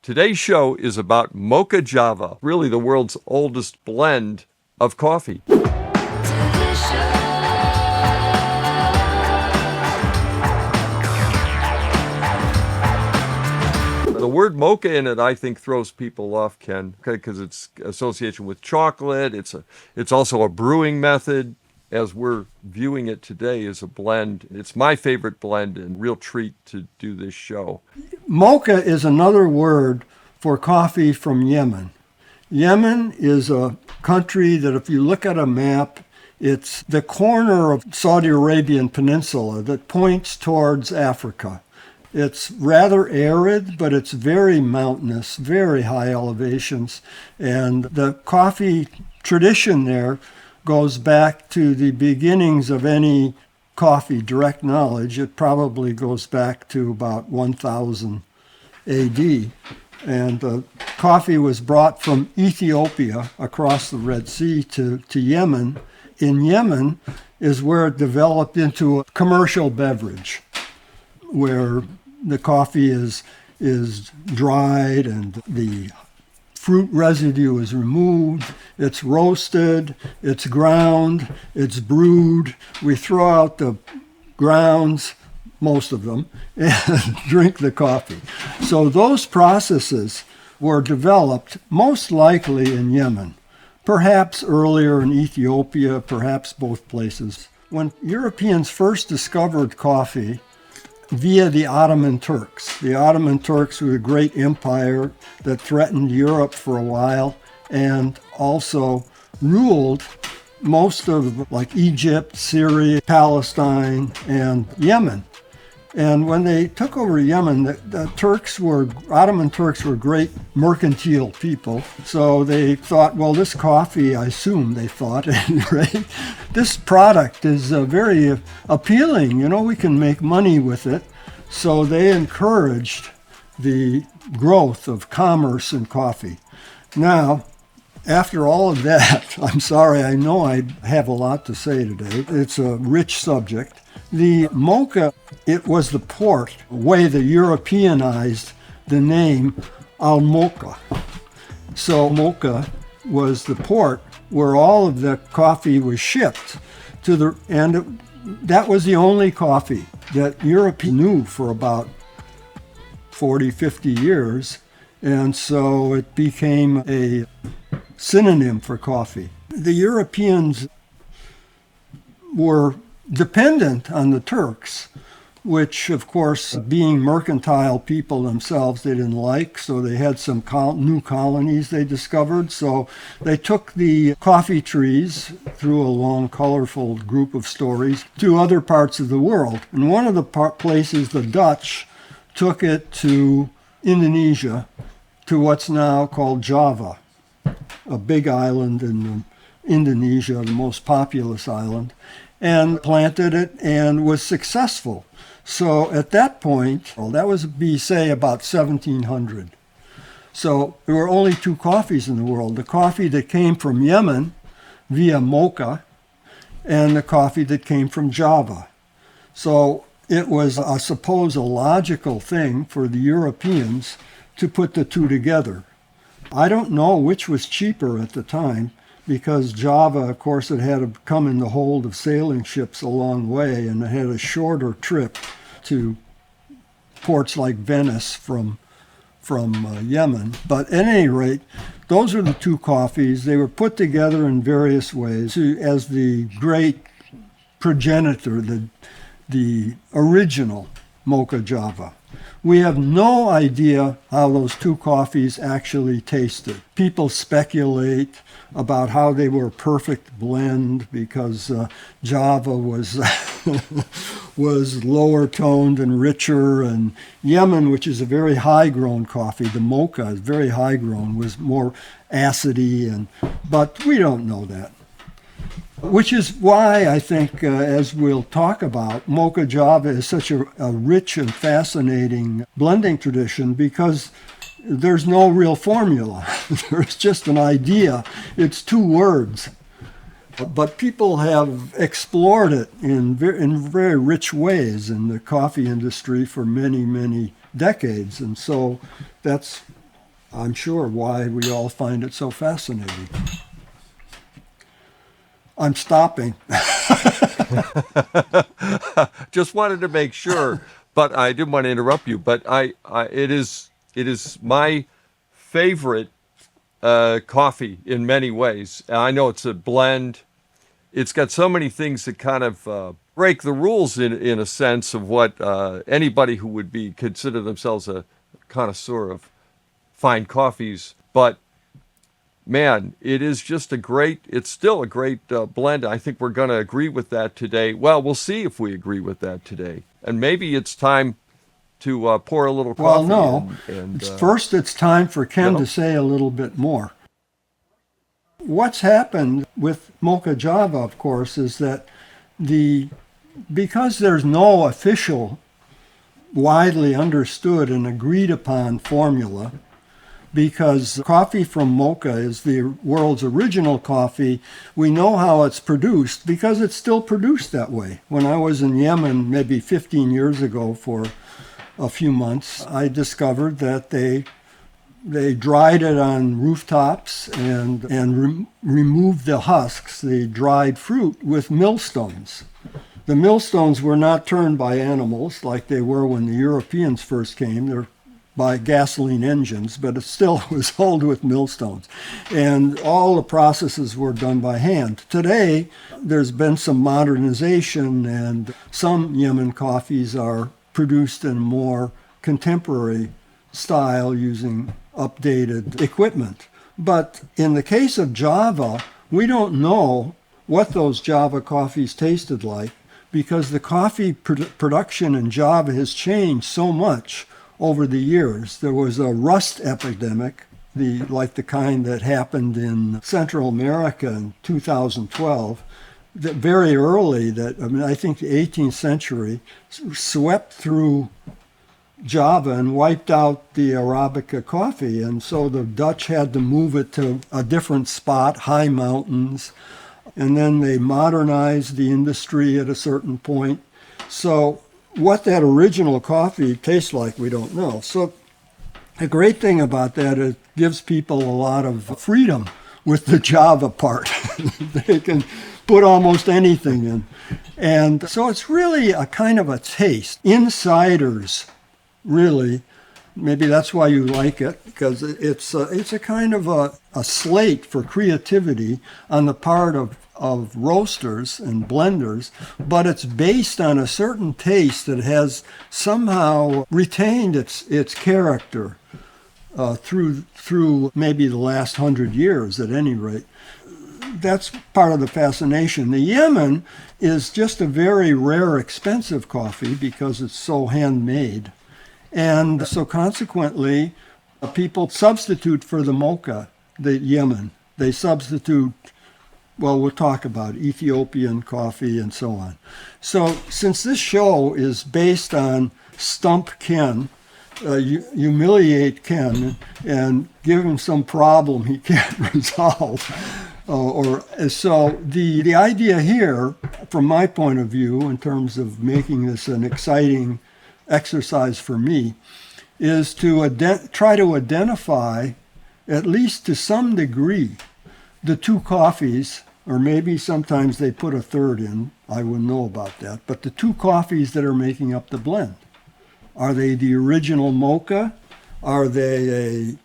Today's show is about Mocha Java, really the world's oldest blend of coffee. The word mocha in it, I think, throws people off, Ken, because it's association with chocolate. It's also a brewing method. As we're viewing it today as a blend, it's my favorite blend and real treat to do this show. Mocha is another word for coffee from Yemen. Yemen is a country that if you look at a map, it's the corner of Saudi Arabian Peninsula that points towards Africa. It's rather arid, but it's very mountainous, very high elevations. And the coffee tradition there goes back to the beginnings of any coffee direct knowledge. It probably goes back to about 1000 AD. And coffee was brought from Ethiopia across the Red Sea to Yemen. In Yemen is where it developed into a commercial beverage, where the coffee is dried and the fruit residue is removed, it's roasted, it's ground, it's brewed. We throw out the grounds, most of them, and drink the coffee. So those processes were developed most likely in Yemen, perhaps earlier in Ethiopia, perhaps both places. When Europeans first discovered coffee, via the Ottoman Turks. The Ottoman Turks were a great empire that threatened Europe for a while and also ruled most of like Egypt, Syria, Palestine, and Yemen. And when they took over Yemen, the Ottoman Turks were great mercantile people. So they thought, well, this coffee, I assume they thought, right? This product is very appealing. You know, we can make money with it. So they encouraged the growth of commerce in coffee. Now, after all of that, I'm sorry, I know I have a lot to say today. It's a rich subject. The mocha, it was the port, way they Europeanized the name Al-Mokha. So Mocha was the port where all of the coffee was shipped to that was the only coffee that Europe knew for about 40, 50 years. And so it became a synonym for coffee. The Europeans were dependent on the Turks, which, of course, being mercantile people themselves, they didn't like. So they had some new colonies they discovered. So they took the coffee trees through a long, colorful group of stories to other parts of the world. And one of the places, the Dutch, took it to Indonesia, to what's now called Java, a big island in Indonesia, the most populous island, and planted it and was successful. So at that point, that was say about 1700. So there were only two coffees in the world, the coffee that came from Yemen via Mocha and the coffee that came from Java. So it was, I suppose, a logical thing for the Europeans to put the two together. I don't know which was cheaper at the time, because Java, of course, it had to come in the hold of sailing ships a long way, and it had a shorter trip to ports like Venice from Yemen. But at any rate, those are the two coffees. They were put together in various ways as the great progenitor, the original Mocha Java. We have no idea how those two coffees actually tasted. People speculate about how they were a perfect blend because Java was was lower toned and richer, and Yemen, which is a very high grown coffee, the Mocha is very high grown, was more acidy, but we don't know that. Which is why I think, as we'll talk about, Mocha Java is such a rich and fascinating blending tradition, because there's no real formula. There's just an idea. It's two words. But people have explored it in very rich ways in the coffee industry for many, many decades. And so that's I'm sure, why we all find it so fascinating. I'm stopping. Just wanted to make sure, but I didn't want to interrupt you. But it is my favorite coffee in many ways. I know it's a blend. It's got so many things that kind of break the rules in a sense of what anybody who would be consider themselves a connoisseur of fine coffees. But man, it's still a great blend. I think we're going to agree with that today. Well, we'll see if we agree with that today. And maybe it's time to pour a little Well, coffee no. and First, it's time for Ken no? to say a little bit more. What's happened with Mocha Java, of course, is that because there's no official, widely understood and agreed upon formula, because coffee from Mocha is the world's original coffee, we know how it's produced because it's still produced that way. When I was in Yemen maybe 15 years ago for a few months, I discovered that they dried it on rooftops and removed the husks, the dried fruit, with millstones. The millstones were not turned by animals like they were when the Europeans first came. They're by gasoline engines, but it still was hauled with millstones. And all the processes were done by hand. Today, there's been some modernization, and some Yemen coffees are produced in more contemporary style using updated equipment. But in the case of Java, we don't know what those Java coffees tasted like because the coffee production in Java has changed so much over the years. There was a rust epidemic, like the kind that happened in Central America in 2012, that very early, I think the 18th century, swept through Java and wiped out the Arabica coffee. And so the Dutch had to move it to a different spot, high mountains. And then they modernized the industry at a certain point. So what that original coffee tastes like, we don't know. So the great thing about that is it gives people a lot of freedom with the Java part. They can put almost anything in. And so it's really a kind of a taste. Insiders, really, maybe that's why you like it, because it's a kind of a slate for creativity on the part of roasters and blenders, but it's based on a certain taste that has somehow retained its character through maybe the last 100 years at any rate. That's part of the fascination. The Yemen is just a very rare, expensive coffee because it's so handmade. And so consequently, people substitute for the mocha, the Yemen. They substitute, well, we'll talk about Ethiopian coffee and so on. So since this show is based on Stump Ken, humiliate Ken and give him some problem he can't resolve. So the idea here, from my point of view, in terms of making this an exciting exercise for me, is to try to identify, at least to some degree, the two coffees, or maybe sometimes they put a third in, I wouldn't know about that, but the two coffees that are making up the blend. Are they the original mocha? Are they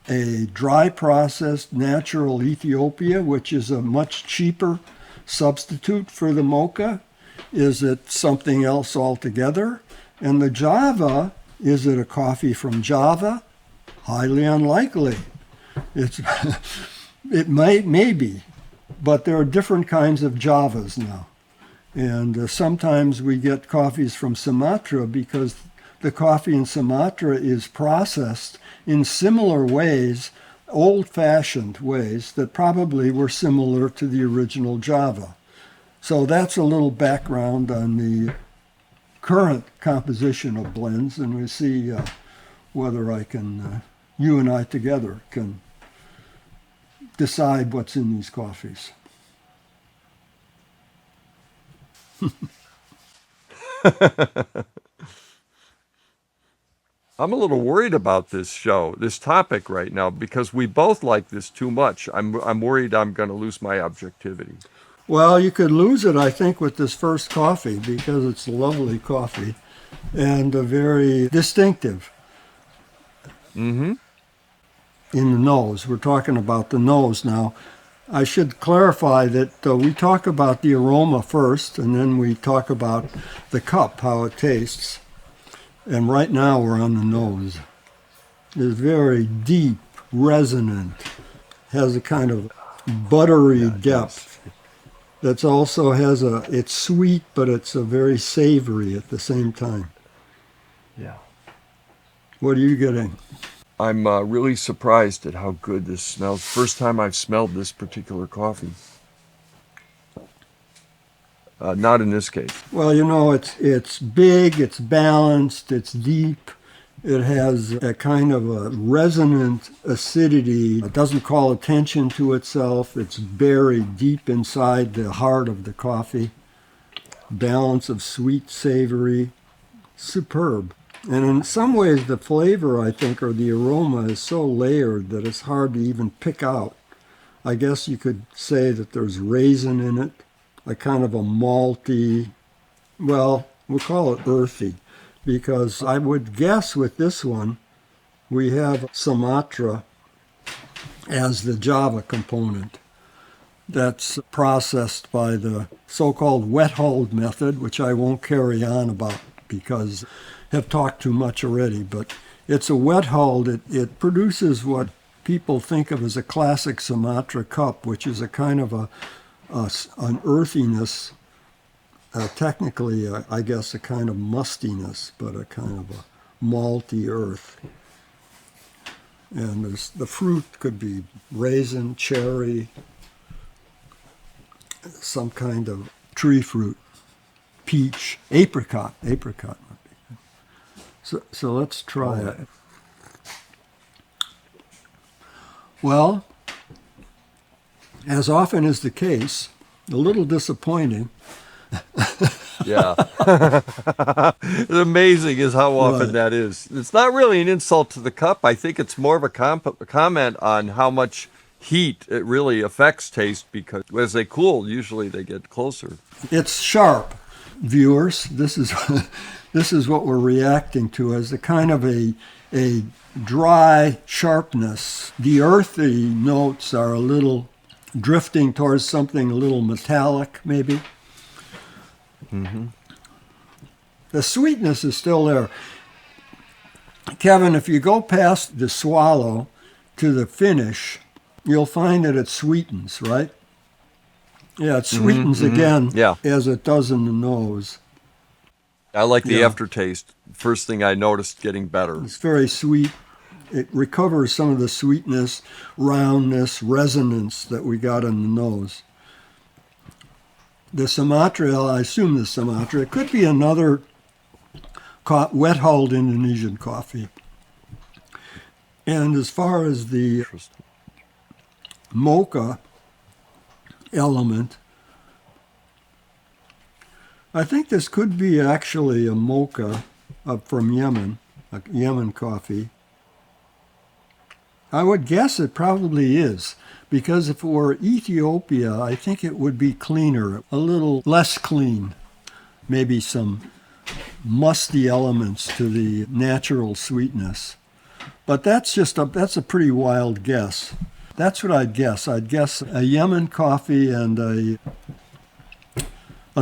a dry processed natural Ethiopia, which is a much cheaper substitute for the mocha? Is it something else altogether? And the Java, is it a coffee from Java? Highly unlikely. It may be, but there are different kinds of Javas now. And sometimes we get coffees from Sumatra because the coffee in Sumatra is processed in similar ways, old-fashioned ways, that probably were similar to the original Java. So that's a little background on the current composition of blends, and we see whether you and I together can decide what's in these coffees. I'm a little worried about this topic right now, because we both like this too much. I'm worried I'm going to lose my objectivity. Well, you could lose it, I think, with this first coffee because it's lovely coffee and very distinctive Mm-hmm. in the nose. We're talking about the nose now. I should clarify that we talk about the aroma first, and then we talk about the cup, how it tastes. And right now we're on the nose. It's very deep, resonant, has a kind of buttery depth. That's also it's sweet, but it's a very savory at the same time. Yeah. What are you getting? I'm really surprised at how good this smells. First time I've smelled this particular coffee. Not in this case. Well, it's big, it's balanced, it's deep. It has a kind of a resonant acidity. It doesn't call attention to itself. It's buried deep inside the heart of the coffee. Balance of sweet, savory, superb. And in some ways, the flavor, I think, or the aroma is so layered that it's hard to even pick out. I guess you could say that there's raisin in it, a kind of a malty, well, we'll call it earthy, because I would guess with this one, we have Sumatra as the Java component. That's processed by the so-called wet hold method, which I won't carry on about because I have talked too much already, but it's a wet hold. It produces what people think of as a classic Sumatra cup, which is a kind of an earthiness, technically, I guess, a kind of mustiness, but a kind of a malty earth. And the fruit could be raisin, cherry, some kind of tree fruit, peach, apricot would be good. So let's try it. Well, as often is the case, a little disappointing. Yeah. It's amazing is how often Right. that is. It's not really an insult to the cup. I think it's more of a comment on how much heat it really affects taste, because as they cool, usually they get closer. It's sharp, viewers. This is this is what we're reacting to as a kind of a dry sharpness. The earthy notes are a little drifting towards something a little metallic, maybe. Mm-hmm. The sweetness is still there. Kevin, if you go past the swallow to the finish, you'll find that it sweetens, right? Yeah, it sweetens again, Yeah. as it does in the nose. I like the Yeah. aftertaste. First thing I noticed getting better. It's very sweet. It recovers some of the sweetness, roundness, resonance that we got in the nose. The Sumatra, I assume the Sumatra, it could be another wet-hulled Indonesian coffee. And as far as the Interesting. Mocha element, I think this could be actually a Mocha from Yemen, a Yemen coffee. I would guess it probably is, because if it were Ethiopia, I think it would be cleaner, a little less clean, maybe some musty elements to the natural sweetness. But that's a pretty wild guess. That's what I'd guess. I'd guess a Yemen coffee and a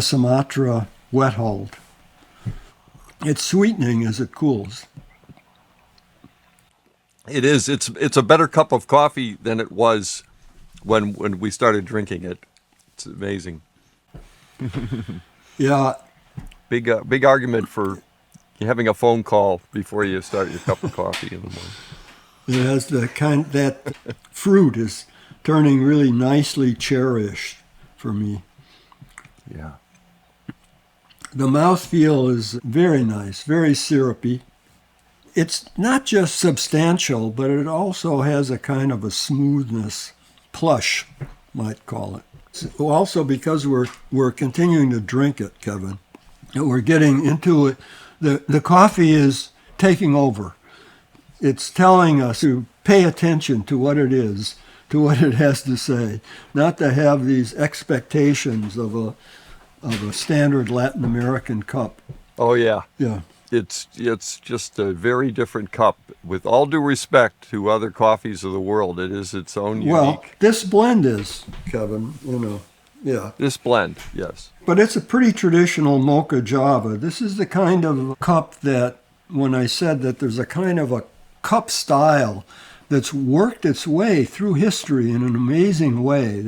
Sumatra wet hold. It's sweetening as it cools. It is. It's a better cup of coffee than it was when we started drinking it. It's amazing. Yeah, Big argument for having a phone call before you start your cup of coffee in the morning. it has that fruit is turning really nicely cherished for me. Yeah. The mouthfeel is very nice, very syrupy. It's not just substantial, but it also has a kind of a smoothness, plush, might call it. So also, because we're continuing to drink it, Kevin, and we're getting into it, the coffee is taking over. It's telling us to pay attention to what it is, to what it has to say, not to have these expectations of a standard Latin American cup. Oh yeah. Yeah. It's just a very different cup. With all due respect to other coffees of the world, it is its own unique. Well, this blend is, Kevin, yeah. This blend, yes. But it's a pretty traditional Mocha Java. This is the kind of cup that, when I said that there's a kind of a cup style that's worked its way through history in an amazing way.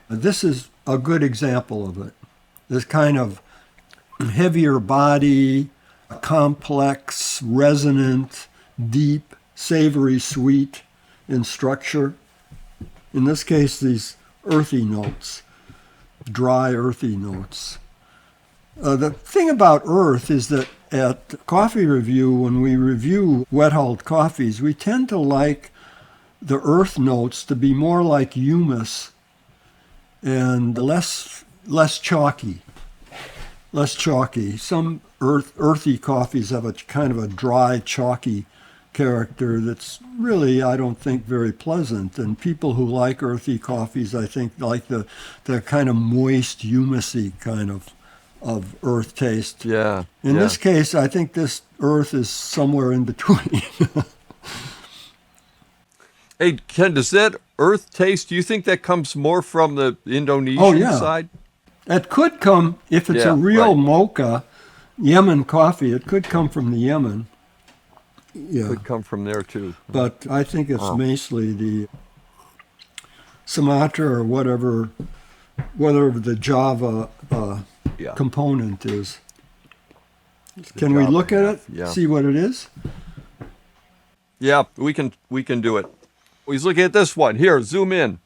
This is a good example of it. This kind of heavier body, complex, resonant, deep, savory, sweet in structure. In this case, these earthy notes, dry, earthy notes. The thing about earth is that at Coffee Review, when we review wet-hulled coffees, we tend to like the earth notes to be more like humus and less chalky. Less chalky. Some earthy coffees have a kind of a dry, chalky character that's really, I don't think, very pleasant. And people who like earthy coffees, I think, like the kind of moist, humusy kind of earth taste. Yeah. In this case, I think this earth is somewhere in between. Hey, Ken, does that earth taste, do you think that comes more from the Indonesian side? It could come, if it's a real right. mocha, Yemen coffee, it could come from the Yemen. Yeah. Could come from there too. But I think it's mostly the Sumatra or whatever the Java component is. Can we look at it? Yeah. See what it is? Yeah, we can do it. He's looking at this one. Here, zoom in.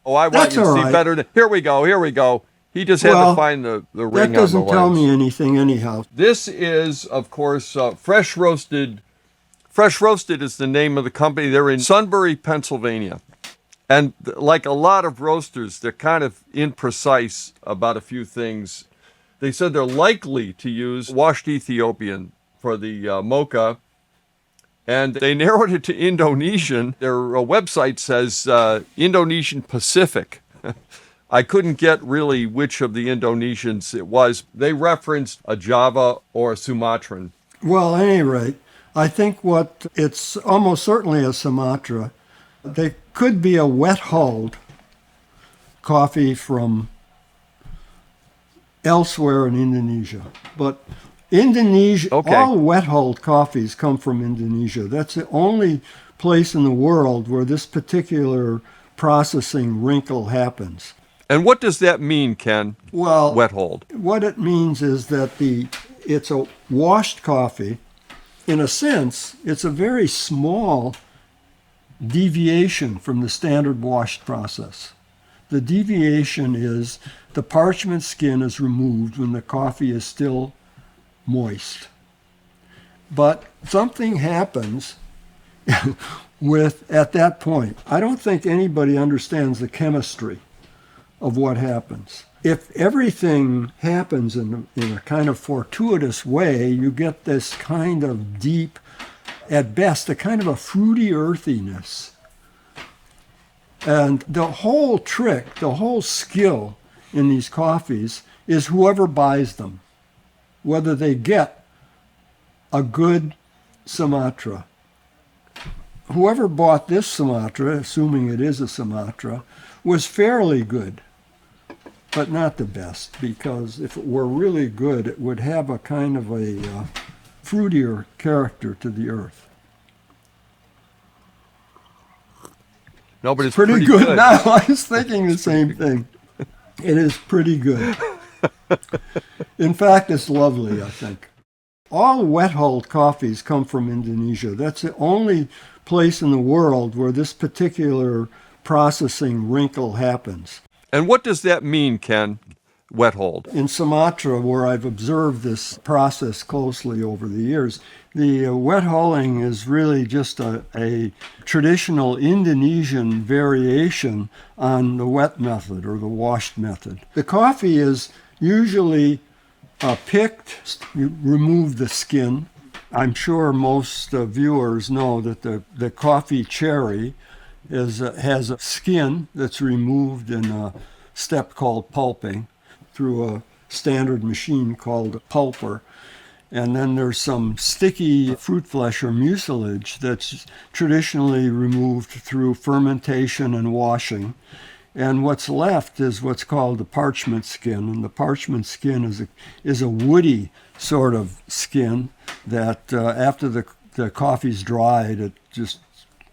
Oh, I want That's you to all see right. better. Here we go. He just had to find the ring on the lens. That doesn't tell me anything anyhow. This is, of course, Fresh Roasted. Fresh Roasted is the name of the company. They're in Sunbury, Pennsylvania. And like a lot of roasters, they're kind of imprecise about a few things. They said they're likely to use washed Ethiopian for the mocha. And they narrowed it to Indonesian. Their website says Indonesian Pacific. I couldn't get really which of the Indonesians it was. They referenced a Java or a Sumatran. Well, at any rate, I think it's almost certainly a Sumatra. They could be a wet-hulled coffee from elsewhere in Indonesia. But Indonesia, all wet-hulled coffees come from Indonesia. That's the only place in the world where this particular processing wrinkle happens. And what does that mean, Ken? Well, wet hold. What it means is that it's a washed coffee. In a sense, it's a very small deviation from the standard washed process. The deviation is the parchment skin is removed when the coffee is still moist. But something happens at that point. I don't think anybody understands the chemistry of what happens. If everything happens in a kind of fortuitous way, you get this kind of deep, at best, a kind of a fruity earthiness. And the whole trick, the whole skill in these coffees is whoever buys them, whether they get a good Sumatra. Whoever bought this Sumatra, assuming it is a Sumatra, was fairly good, but not the best, because if it were really good, it would have a kind of a fruitier character to the earth. No, but it's pretty good. Now, I was thinking the same thing. It is pretty good. In fact, it's lovely, I think. All wet-hulled coffees come from Indonesia. That's the only place in the world where this particular processing wrinkle happens. And what does that mean, Ken? Wet hold. In Sumatra, where I've observed this process closely over the years, the wet hulling is really just a traditional Indonesian variation on the wet method or the washed method. The coffee is usually picked, you remove the skin. I'm sure most viewers know that the coffee cherry has a skin that's removed in a step called pulping through a standard machine called a pulper. And then there's some sticky fruit flesh or mucilage that's traditionally removed through fermentation and washing. And what's left is what's called the parchment skin. And the parchment skin is a woody sort of skin that after the coffee's dried, it just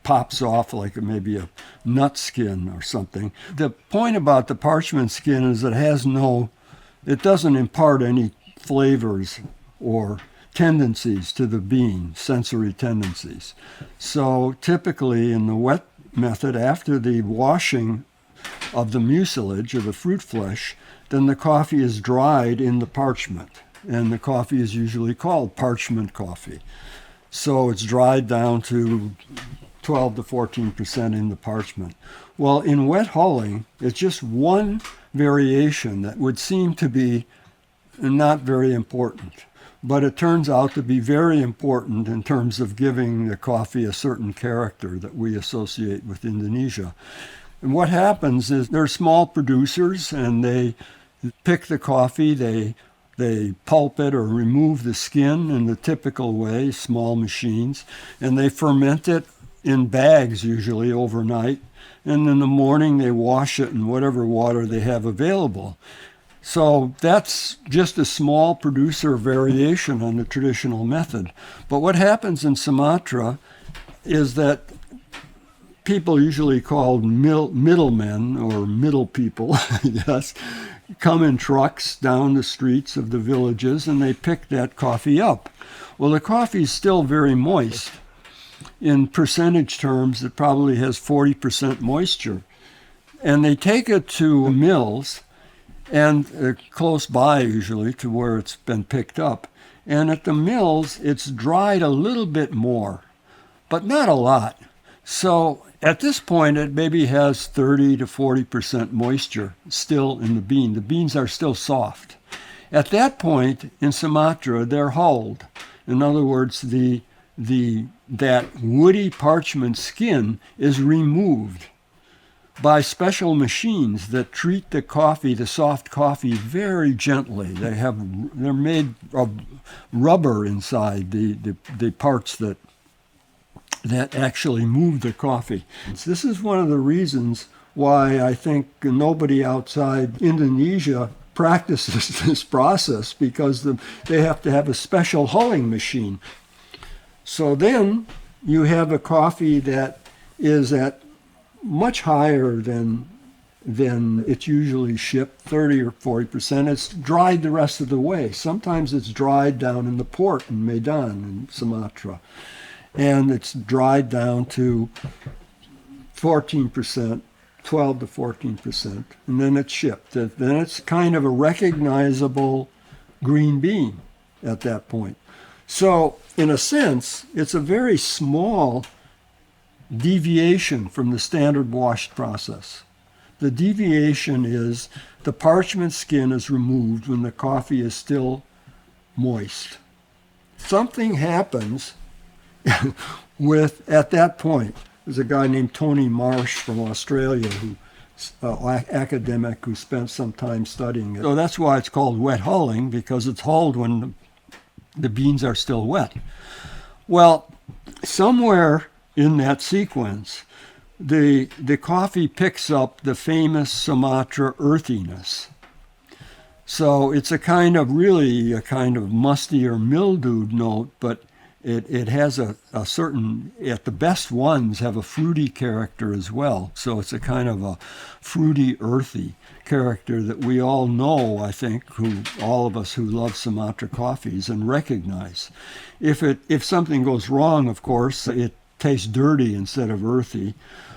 pops off like maybe a nut skin or something. The point about the parchment skin is it doesn't impart any flavors or tendencies to the bean, sensory tendencies. So typically in the wet method, after the washing of the mucilage or the fruit flesh, then the coffee is dried in the parchment. And the coffee is usually called parchment coffee. So it's dried down to 12 to 14% in the parchment. Well, in wet hulling, it's just one variation that would seem to be not very important. But it turns out to be very important in terms of giving the coffee a certain character that we associate with Indonesia. And what happens is they're small producers and they pick the coffee, they pulp it or remove the skin in the typical way, small machines, and they ferment it in bags usually overnight. And in the morning they wash it in whatever water they have available. So that's just a small producer variation on the traditional method. But what happens in Sumatra is that people usually called middlemen or middle people, yes, come in trucks down the streets of the villages and they pick that coffee up. Well, the coffee is still very moist. In percentage terms, it probably has 40% moisture. And they take it to mills, and close by usually to where it's been picked up. And at the mills, it's dried a little bit more, but not a lot. So at this point, it maybe has 30 to 40% moisture still in the bean. The beans are still soft. At that point, in Sumatra, they're hulled. In other words, that woody parchment skin is removed by special machines that treat the coffee, the soft coffee, very gently. They're made of rubber inside the parts that actually move the coffee. This is one of the reasons why I think nobody outside Indonesia practices this process, because they have to have a special hulling machine. So then you have a coffee that is at much higher than it's usually shipped, 30 or 40%. It's dried the rest of the way. Sometimes it's dried down in the port in Medan in Sumatra. And it's dried down to 14%, 12 to 14%, and then it's shipped. Then it's kind of a recognizable green bean at that point. So, in a sense, it's a very small deviation from the standard washed process. The deviation is the parchment skin is removed when the coffee is still moist. Something happens at that point. There's a guy named Tony Marsh from Australia, academic who spent some time studying it. So that's why it's called wet hulling, because it's hulled when the beans are still wet. Well, somewhere in that sequence, the coffee picks up the famous Sumatra earthiness. So it's a kind of musty or mildewed note, but it has a certain, at the best ones, have a fruity character as well. So it's a kind of a fruity, earthy character that we all know, I think, all of us who love Sumatra coffees and recognize. If something goes wrong, of course, it tastes dirty instead of earthy.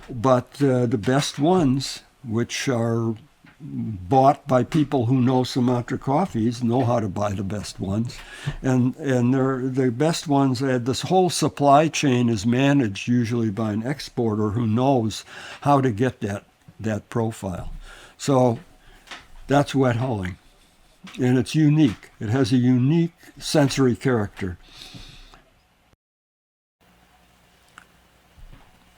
But the best ones, which are bought by people who know Sumatra coffees, know how to buy the best ones. And they're the best ones. This whole supply chain is managed usually by an exporter who knows how to get that profile. So that's wet hulling. And it's unique. It has a unique sensory character.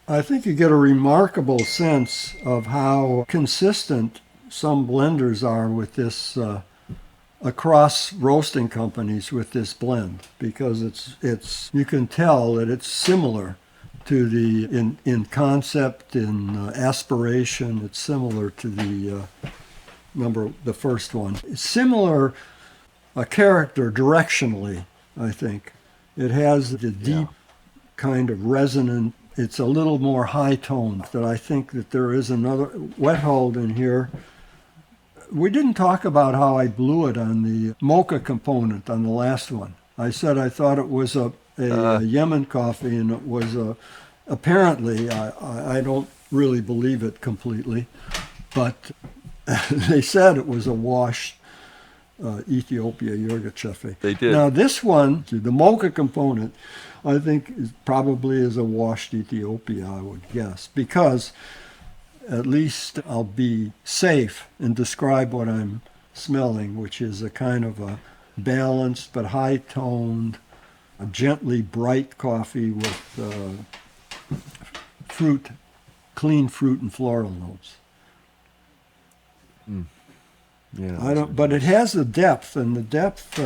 I think you get a remarkable sense of how consistent some blenders are with this across roasting companies with this blend, because it's you can tell that it's similar to in concept, in aspiration. It's similar to the first one. It's similar a character directionally, I think. It has the deep kind of resonant. It's a little more high toned. That I think that there is another wet hold in here. We didn't talk about how I blew it on the mocha component on the last one. I said I thought it was a Yemen coffee, and it was apparently, I don't really believe it completely, but they said it was a washed Ethiopia Yirgacheffe. They did. Now this one, the mocha component, I think probably is a washed Ethiopia, I would guess, because at least I'll be safe and describe what I'm smelling, which is a kind of a balanced but high-toned, a gently bright coffee with fruit, clean fruit and floral notes. Yeah. But it has a depth, and the depth,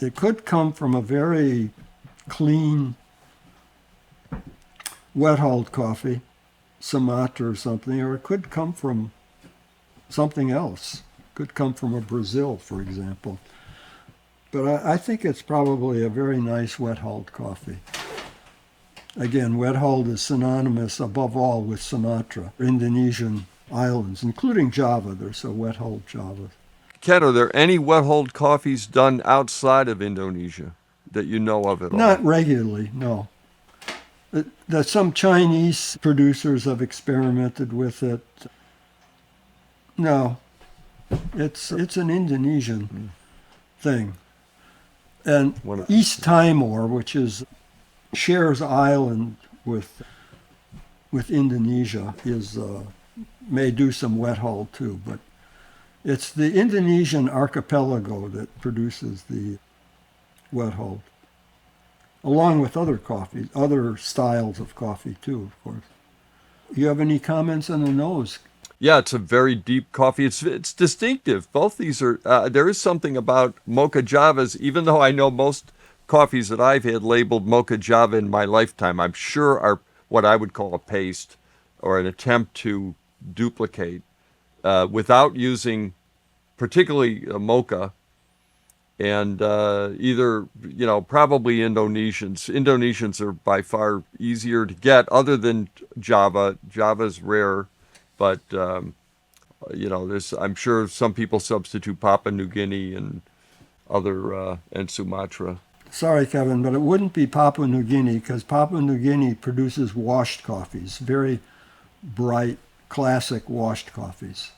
it could come from a very clean, wet-hulled coffee, Sumatra or something, or it could come from something else. It could come from a Brazil, for example. But I think it's probably a very nice wet-hulled coffee. Again, wet-hulled is synonymous above all with Sumatra, Indonesian islands, including Java. There's a wet-hulled Java. Ken, are there any wet-hulled coffees done outside of Indonesia that you know of at all? Not regularly, no. That some Chinese producers have experimented with it. No, it's an Indonesian thing. And East Timor, which shares island with Indonesia, may do some wet hull too, but it's the Indonesian archipelago that produces the wet hull, along with other coffees, other styles of coffee too, of course. You have any comments on the nose? Yeah, it's a very deep coffee. It's distinctive. Both these are. There is something about Mocha Javas, even though I know most coffees that I've had labeled Mocha Java in my lifetime, I'm sure are what I would call a paste or an attempt to duplicate without using particularly a mocha. And either, probably Indonesians are by far easier to get, other than Java. Java's rare, but, I'm sure some people substitute Papua New Guinea and and Sumatra. Sorry, Kevin, but it wouldn't be Papua New Guinea, because Papua New Guinea produces washed coffees, very bright, classic washed coffees.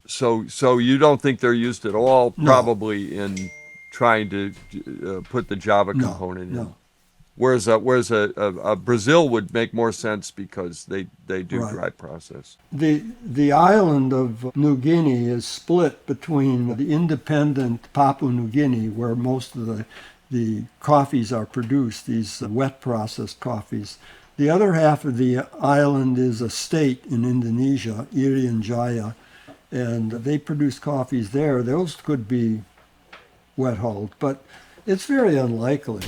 So you don't think they're used at all, No. Probably in trying to put the Java component in. No. Whereas a Brazil would make more sense because they do Right. dry process. The island of New Guinea is split between the independent Papua New Guinea, where most of the coffees are produced, these wet processed coffees. The other half of the island is a state in Indonesia, Irian Jaya, and they produce coffees there. Those could be wet hulled, but it's very unlikely.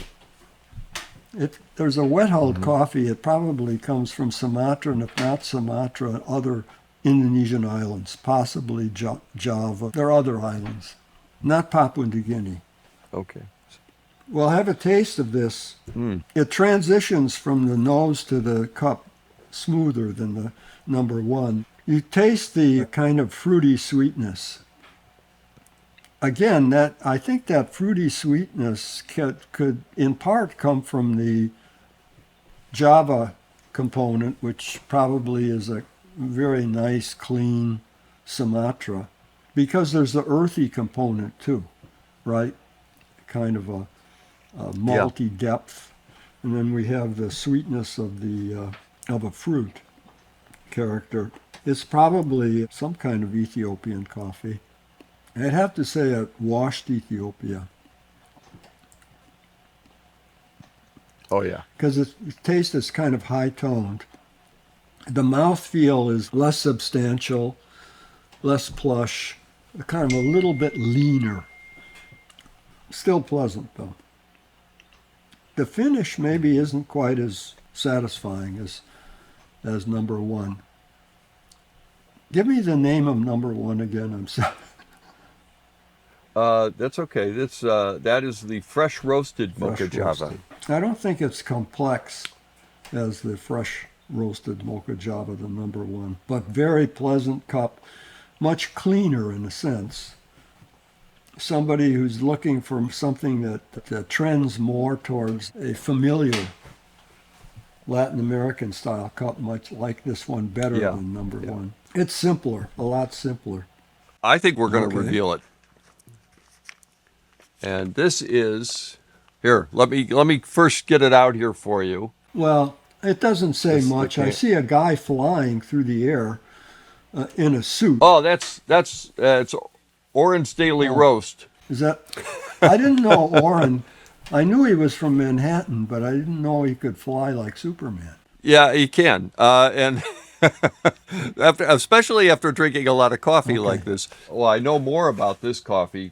If there's a wet hulled coffee, it probably comes from Sumatra, and if not Sumatra, other Indonesian islands, possibly Java. There are other islands, not Papua New Guinea. Okay. Well, have a taste of this. It transitions from the nose to the cup smoother than the number one. You taste the kind of fruity sweetness. Again, I think that fruity sweetness could in part come from the Java component, which probably is a very nice, clean Sumatra, because there's the earthy component too, right? Kind of a malty depth, and then we have the sweetness of a fruit character. It's probably some kind of Ethiopian coffee. I'd have to say a washed Ethiopia. Oh, yeah. because the taste is kind of high-toned. The mouthfeel is less substantial, less plush, kind of a little bit leaner. Still pleasant, though. The finish maybe isn't quite as satisfying as number one. Give me the name of number one again. I'm sorry. That's okay. That is the fresh roasted Mocha Fresh Java. roasted. I don't think it's complex as the fresh roasted Mocha Java, the number one, but very pleasant cup, much cleaner in a sense. Somebody who's looking for something that trends more towards a familiar Latin American style cup, much like this one better Yeah, than number yeah. one. It's simpler, a lot simpler. I think we're going to Okay. reveal it. And this is here. Let me first get it out here for you. Well, it doesn't say This is the much. I can- see a guy flying through the air in a suit. Oh, it's Orange Daily Oh. Roast. Is that? I didn't know Orrin. I knew he was from Manhattan, but I didn't know he could fly like Superman. Yeah, he can. And especially after drinking a lot of coffee Okay. like this. Well, I know more about this coffee.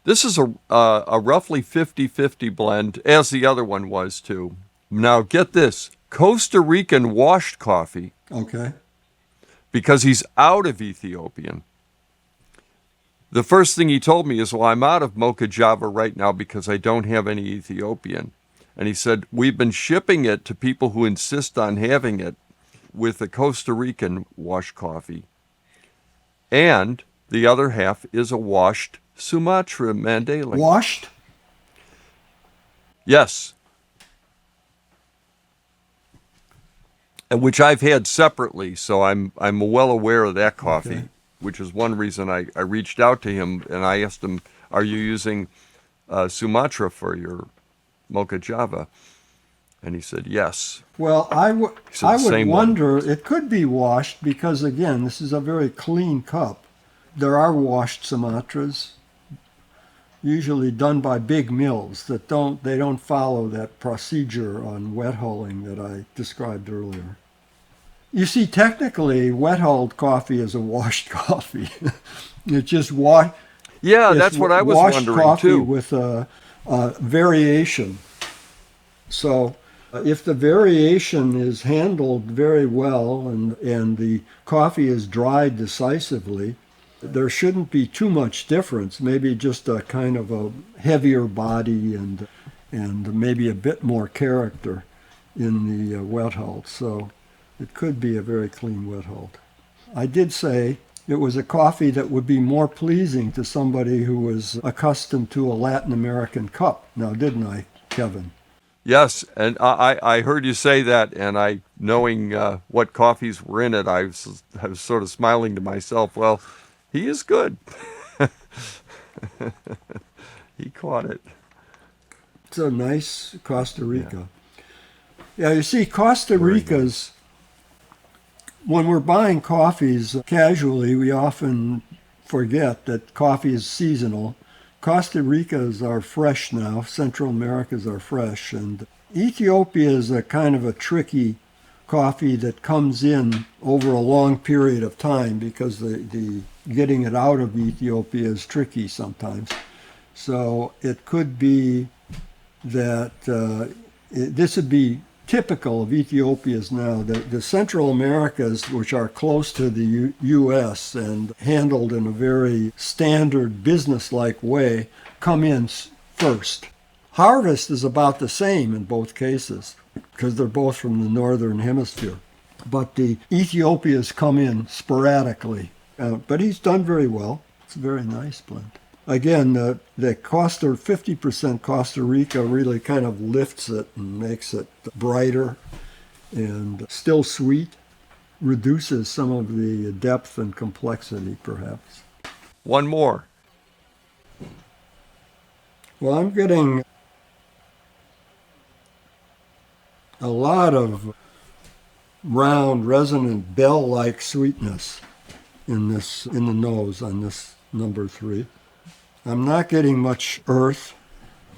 This is a roughly 50-50 blend, as the other one was too. Now get this, Costa Rican washed coffee, Okay. because he's out of Ethiopian. The first thing he told me is, well, I'm out of Mocha Java right now because I don't have any Ethiopian. And he said, we've been shipping it to people who insist on having it with the Costa Rican washed coffee. And the other half is a washed Sumatra Mandailing. Washed? Yes. And which I've had separately, so I'm well aware of that coffee, Okay. which is one reason I reached out to him and I asked him, are you using Sumatra for your Mocha Java? And he said, yes. Well, I would said the same one. wonder, it could be washed because, again, this is a very clean cup. There are washed Sumatras, usually done by big mills that they don't follow that procedure on wet hulling that I described earlier. You see, technically, wet hulled coffee is a washed coffee. It's just Yeah, it's that's what I was washed wondering coffee too. with a variation. So if the variation is handled very well and the coffee is dried decisively, there shouldn't be too much difference. Maybe just a kind of a heavier body and maybe a bit more character in the wet hulled. So it could be a very clean wet hulled. I did say it was a coffee that would be more pleasing to somebody who was accustomed to a Latin American cup. Now, didn't I, Kevin? Yes, and I heard you say that, and I, knowing what coffees were in it, I was sort of smiling to myself. Well, he is good. He caught it. It's a nice Costa Rica. Yeah, you see, Costa Rica's, when we're buying coffees casually, we often forget that coffee is seasonal. Costa Rica's are fresh now. Central America's are fresh. And Ethiopia is a kind of a tricky coffee that comes in over a long period of time because the getting it out of Ethiopia is tricky sometimes. So it could be that this would be typical of Ethiopia's now. The Central Americas, which are close to the U.S. and handled in a very standard business-like way, come in first. Harvest is about the same in both cases because they're both from the northern hemisphere. But the Ethiopias come in sporadically. But he's done very well. It's a very nice blend. Again, the 50% Costa Rica really kind of lifts it and makes it brighter and still sweet, reduces some of the depth and complexity, perhaps. One more. Well, I'm getting a lot of round, resonant, bell-like sweetness in the nose on this number 3. I'm not getting much earth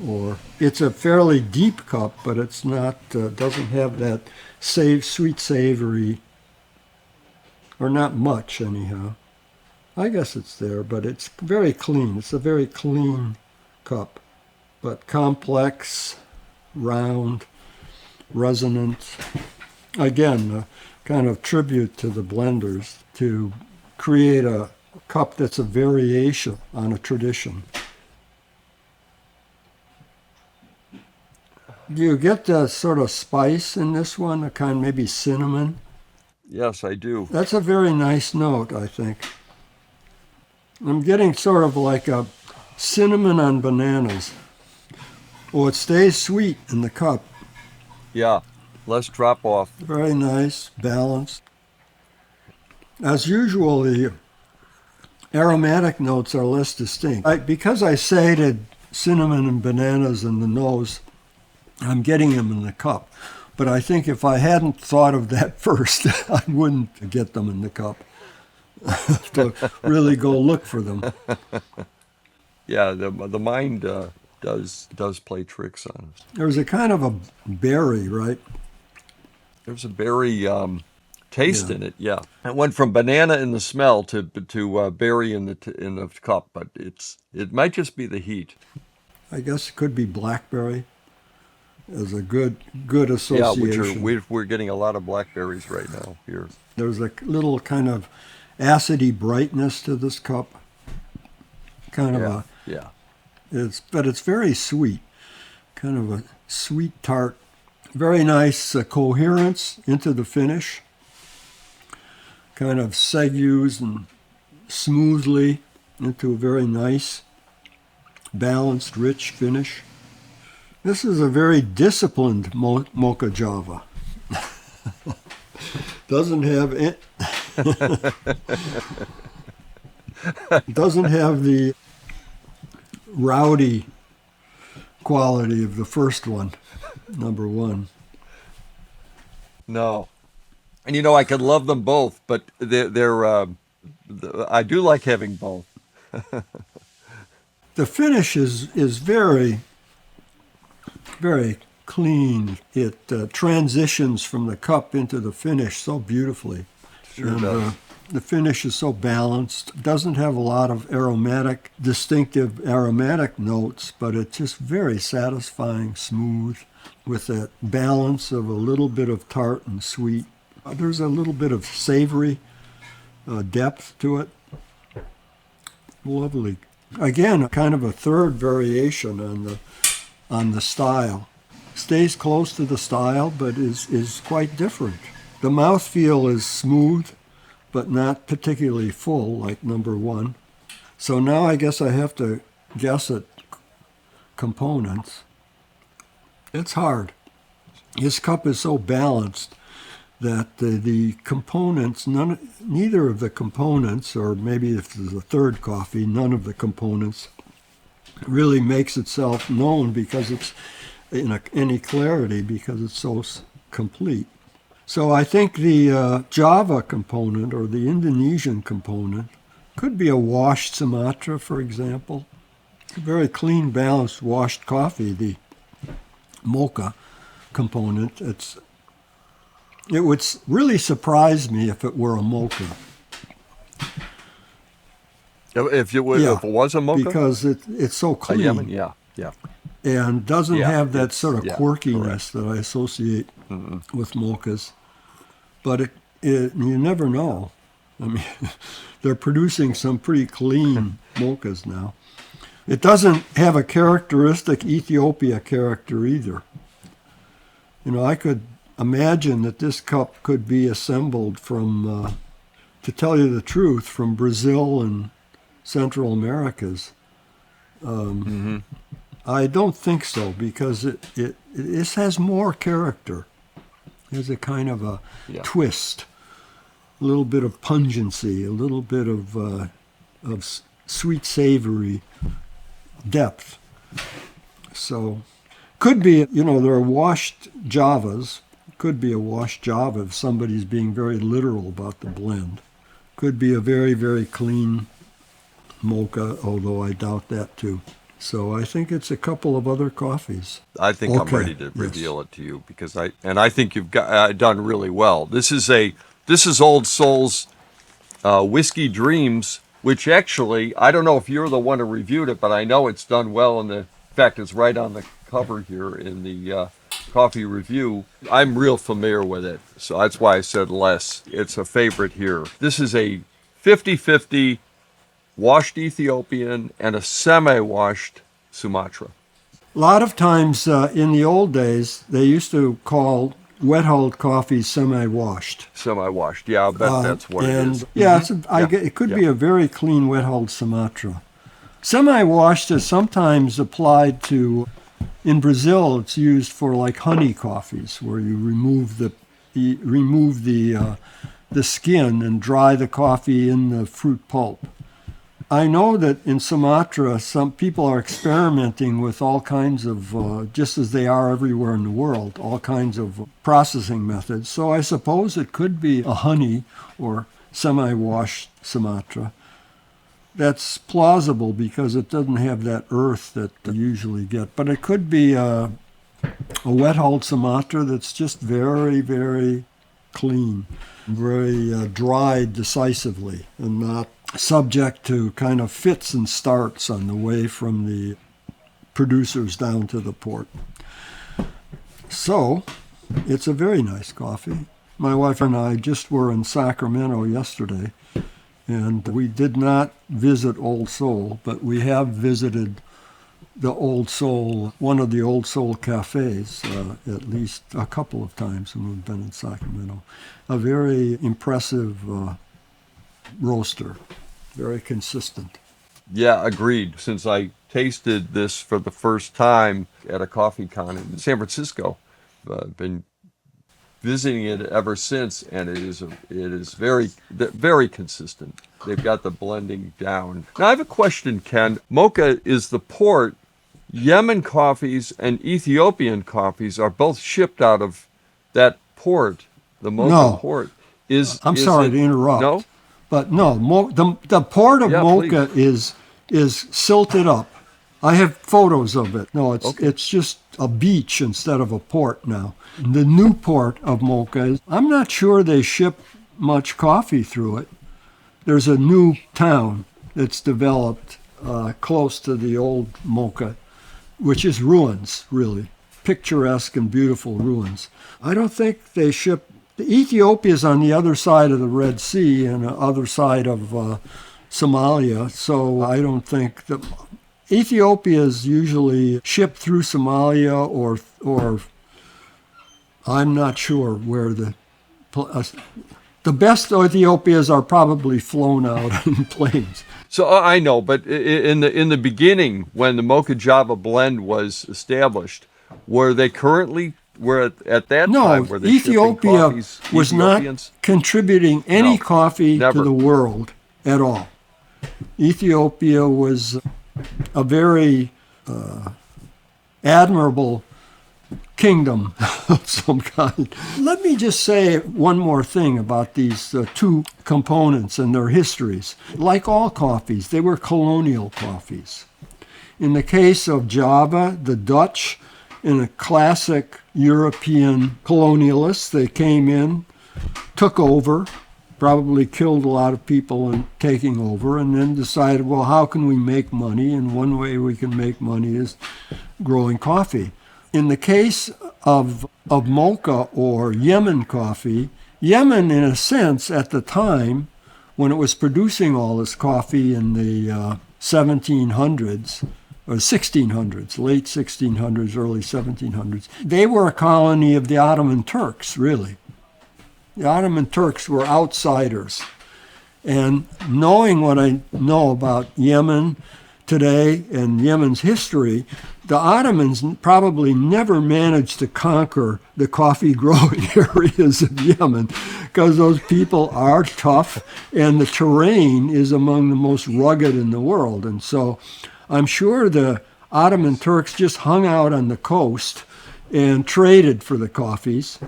or it's a fairly deep cup, but it's not, doesn't have that sweet savory, or not much anyhow. I guess it's there, but it's very clean. It's a very clean cup, but complex, round, resonant. Again, a kind of tribute to the blenders to create a cup that's a variation on a tradition. Do you get the sort of spice in this one, a kind of maybe cinnamon? Yes, I do. That's a very nice note, I think. I'm getting sort of like a cinnamon on bananas. Oh, it stays sweet in the cup. Yeah, less drop off. Very nice, balanced. As usual, the aromatic notes are less distinct. Because I sated cinnamon and bananas in the nose, I'm getting them in the cup. But I think if I hadn't thought of that first, I wouldn't get them in the cup. To really go look for them. Yeah, the mind does play tricks on us. There's a kind of a berry, right? There's a berry taste Yeah. in it. Yeah, it went from banana in the smell to berry in the cup, but it might just be the heat. I guess it could be blackberry as a good Yeah, association. we're getting a lot of blackberries right now here. There's a little kind of acidy brightness to this cup. Kind of Yeah. but it's very sweet. Kind of a sweet tart. Very nice coherence into the finish. Kind of segues and smoothly into a very nice, balanced, rich finish. This is a very disciplined Mocha Java. Doesn't have it. Doesn't have the rowdy quality of the first one, number one. No, and I could love them both, but I do like having both. The finish is very, very clean. It transitions from the cup into the finish so beautifully. Sure And does. the finish is so balanced. Doesn't have a lot of distinctive aromatic notes, but it's just very satisfying, smooth, with that balance of a little bit of tart and sweet. There's a little bit of savory depth to it. Lovely. Again, kind of a third variation on the style. Stays close to the style, but is quite different. The mouthfeel is smooth, but not particularly full like number one. So now I guess I have to guess at components. It's hard. This cup is so balanced that the components, neither of the components, or maybe if there's a third coffee, none of the components really makes itself known because it's in any clarity because it's so complete. So I think the Java component or the Indonesian component could be a washed Sumatra, for example. It's a very clean, balanced, washed coffee, the Mocha component. It would really surprise me if it were a Mocha. If it was a mocha, Because it's so a clean. Yemen, yeah. And doesn't Yeah, have that it's- sort of yeah, quirkiness that I associate with mochas. But you never know. I mean, they're producing some pretty clean mochas now. It doesn't have a characteristic Ethiopia character either. I could imagine that this cup could be assembled from, to tell you the truth, from Brazil and Central Americas. I don't think so because it has more character. There's a kind of a twist, a little bit of pungency, a little bit of sweet savory depth. So could be, there are washed Javas. Could be a washed Java if somebody's being very literal about the blend. Could be a very, very clean Mocha, although I doubt that too. So I think it's a couple of other coffees. I think I'm Okay, ready to yes. reveal it to you because I think you've got done really well. This is Old Soul's Whiskey Dreams, which actually I don't know if you're the one who reviewed it, but I know it's done well. In fact, it's right on the cover here in the coffee review. I'm real familiar with it, so that's why I said less. It's a favorite here. This is a 50-50 washed Ethiopian and a semi-washed Sumatra. A lot of times in the old days, they used to call wet-hulled coffee semi-washed. Semi-washed, yeah, I bet that's what it And is. yeah, it could be yeah. a very clean wet-hulled Sumatra. Semi-washed is sometimes applied to, in Brazil, it's used for like honey coffees, where you remove the skin and dry the coffee in the fruit pulp. I know that in Sumatra, some people are experimenting with all kinds of, just as they are everywhere in the world, all kinds of processing methods. So I suppose it could be a honey or semi-washed Sumatra. That's plausible because it doesn't have that earth that you usually get. But it could be a wet-hulled Sumatra that's just very, very clean, very dried decisively, and not subject to kind of fits and starts on the way from the producers down to the port. So, it's a very nice coffee. My wife and I just were in Sacramento yesterday, and we did not visit Old Soul, but we have visited the Old Soul, one of the Old Soul cafes, at least a couple of times when we've been in Sacramento. A very impressive roaster, very consistent. Yeah, agreed. Since I tasted this for the first time at a coffee con in San Francisco, I've been visiting it ever since, and it is very, very consistent. They've got the blending down. Now I have a question, Ken. Mocha is the port. Yemen coffees and Ethiopian coffees are both shipped out of that port, the Mocha port. I'm sorry to interrupt. No? But no, the port of Mocha is silted up. I have photos of it. No, it's just a beach instead of a port now. The new port of Mocha, I'm not sure they ship much coffee through it. There's a new town that's developed close to the old Mocha, which is ruins, really. Picturesque and beautiful ruins. I don't think they ship. Ethiopia is on the other side of the Red Sea and the other side of Somalia, so I don't think that Ethiopia is usually shipped through Somalia or I'm not sure where the best Ethiopias are probably flown out in planes. So I know, but in the beginning, when the Mocha Java blend was established, were they currently at that time were they Ethiopia coffees, was not contributing any coffee to the world at all. Ethiopia was a very admirable kingdom of some kind. Let me just say one more thing about these two components and their histories. Like all coffees, they were colonial coffees. In the case of Java, the Dutch, in a classic European colonialists, they came in, took over, probably killed a lot of people in taking over, and then decided, well, how can we make money? And one way we can make money is growing coffee. In the case of Mocha or Yemen coffee, Yemen, in a sense, at the time, when it was producing all this coffee in the 1700s, or 1600s, late 1600s, early 1700s, they were a colony of the Ottoman Turks, really. The Ottoman Turks were outsiders. And knowing what I know about Yemen today and Yemen's history, the Ottomans probably never managed to conquer the coffee growing areas of Yemen because those people are tough and the terrain is among the most rugged in the world. And so I'm sure the Ottoman Turks just hung out on the coast and traded for the coffees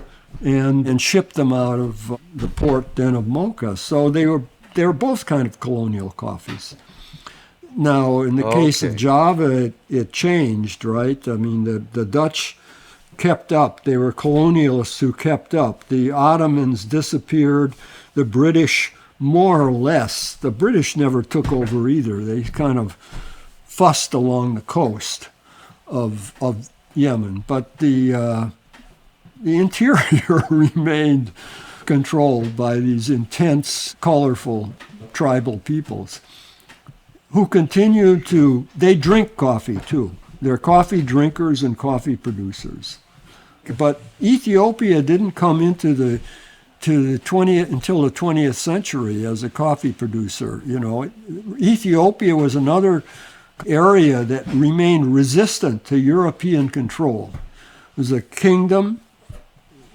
and shipped them out of the port then of Mocha. So they were both kind of colonial coffees. Now, in the case of Okay. Java, it changed, right? I mean, the Dutch kept up. They were colonialists who kept up. The Ottomans disappeared. The British, more or less, the British never took over either. They kind of fussed along the coast of Yemen. But the interior remained controlled by these intense, colorful tribal peoples who continue to, they drink coffee too. They're coffee drinkers and coffee producers. But Ethiopia didn't come into the 20th until the 20th century as a coffee producer. You know, Ethiopia was another area that remained resistant to European control. It was a kingdom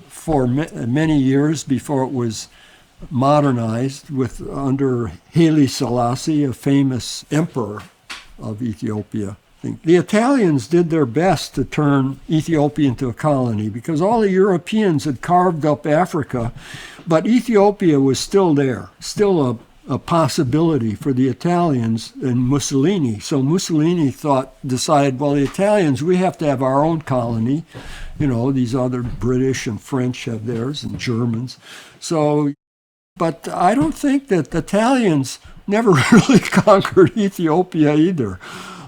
for many years before it was modernized under Haile Selassie, a famous emperor of Ethiopia. The Italians did their best to turn Ethiopia into a colony because all the Europeans had carved up Africa, but Ethiopia was still there, still a possibility for the Italians and Mussolini. So Mussolini decided, well, the Italians, we have to have our own colony. You know, these other British and French have theirs and Germans. So, but I don't think that the Italians never really conquered Ethiopia either.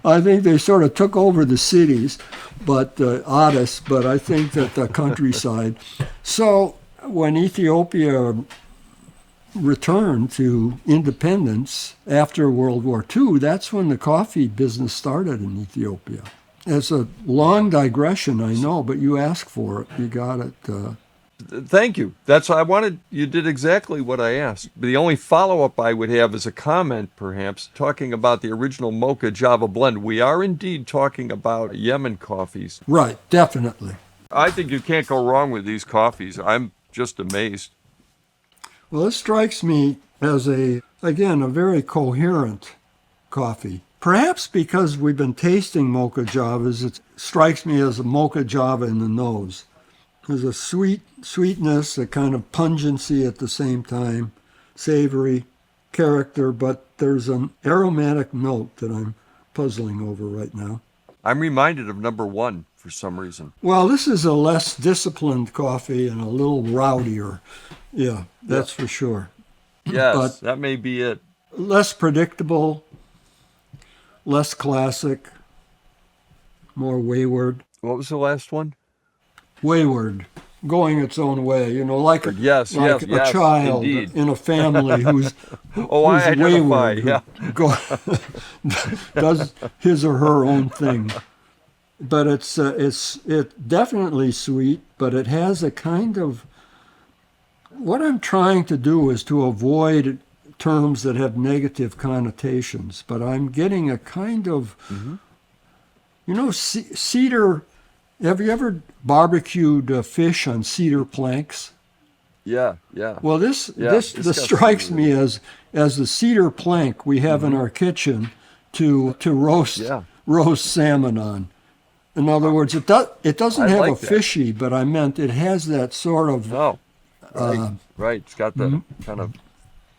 I think they sort of took over the cities, but Addis, but I think that the countryside. So when Ethiopia returned to independence after World War II, that's when the coffee business started in Ethiopia. It's a long digression, I know, but you asked for it. You got it. Thank you. You did exactly what I asked. The only follow-up I would have is a comment, perhaps, talking about the original Mocha Java blend. We are indeed talking about Yemen coffees. Right, definitely. I think you can't go wrong with these coffees. I'm just amazed. Well, this strikes me as again, a very coherent coffee. Perhaps because we've been tasting Mocha Javas, it strikes me as a Mocha Java in the nose. There's a sweetness, a kind of pungency at the same time, savory character, but there's an aromatic note that I'm puzzling over right now. I'm reminded of number one for some reason. Well, this is a less disciplined coffee and a little rowdier. Yeah, that's for sure. Yes, But that may be it. less predictable, less classic, more wayward. What was the last one? Wayward, going its own way, you know, like a Yes, child indeed. in a family who's Oh, I who's identify, wayward, yeah. does his or her own thing. But it's definitely sweet, but it has a kind of, what I'm trying to do is to avoid terms that have negative connotations, but I'm getting a kind of, you know, cedar. Have you ever barbecued fish on cedar planks? Yeah. Well, this it's got strikes some- me as the cedar plank we have in our kitchen to roast salmon on. In other words, it doesn't I have like a that. fishy, but I meant it has that sort of, No. Right. It's got the kind of.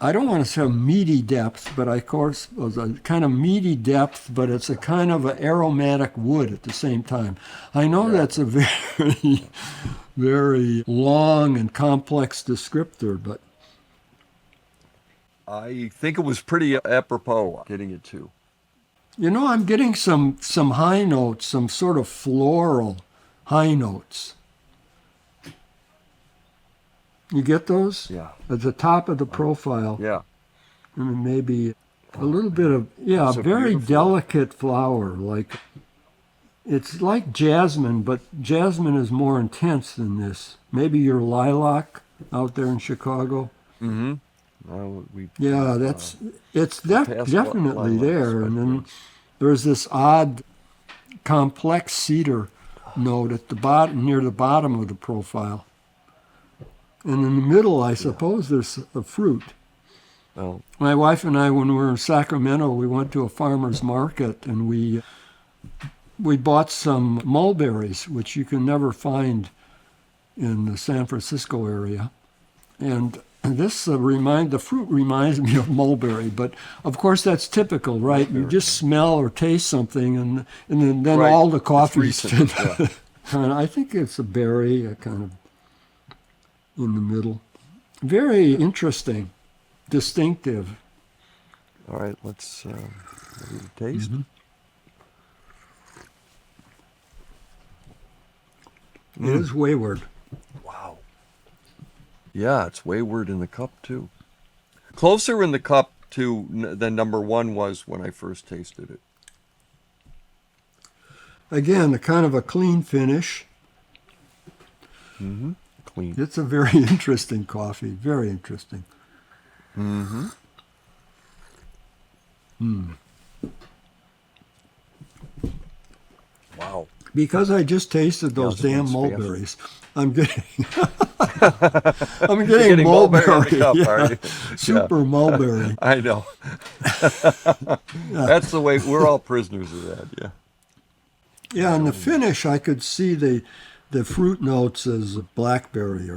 I don't want to say meaty depth, but of course, it was a kind of meaty depth, but it's a kind of an aromatic wood at the same time. I know that's a very, very long and complex descriptor, but I think it was pretty apropos getting it to. you know, I'm getting some high notes, some sort of floral high notes. You get those? Yeah. At the top of the profile. Yeah. And maybe a little bit of, It's a very beautiful- delicate flower. Like, it's like jasmine, but jasmine is more intense than this. Maybe your lilac out there in Chicago. Mm-hmm. Well, Yeah, it's definitely lilac there. And then spectrum. there's this odd, complex cedar note at the bottom, near the bottom of the profile. And in the middle, I suppose, there's a fruit. Well, My wife and I, when we were in Sacramento, we went to a farmer's market and we bought some mulberries, which you can never find in the San Francisco area. And The fruit reminds me of mulberry, but of course that's typical, right? You just smell or taste something, and then Right. all the It's coffees. recent, yeah. I think it's a berry, kind of in the middle. Very interesting, distinctive. All right, let's taste. It is wayward. Wow. Yeah, it's wayward in the cup too. Closer in the cup than number one was when I first tasted it. Again, a kind of a clean finish. Clean. It's a very interesting coffee. Very interesting. Wow. Because I just tasted those this damn one's mulberries, I'm getting I'm You're getting mulberry in the mulberry. cup, Yeah. are you? Super mulberry. I know. That's the way we're all prisoners of that. Yeah. Yeah, in the finish, I could see the fruit notes as blackberry.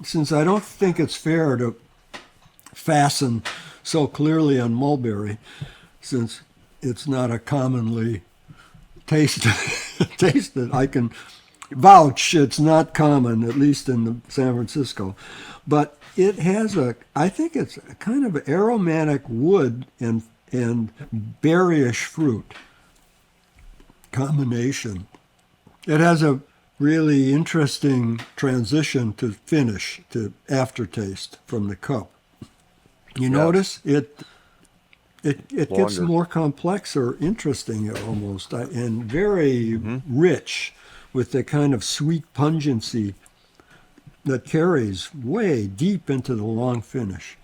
Since I don't think it's fair to fasten so clearly on mulberry, since it's not a commonly tasted, I can vouch it's not common, at least in San Francisco. But it has I think it's a kind of aromatic wood and berryish fruit combination. It has a really interesting transition to finish, to aftertaste from the cup. You notice it gets Longer. more complex or interesting almost, and very rich with the kind of sweet pungency that carries way deep into the long finish.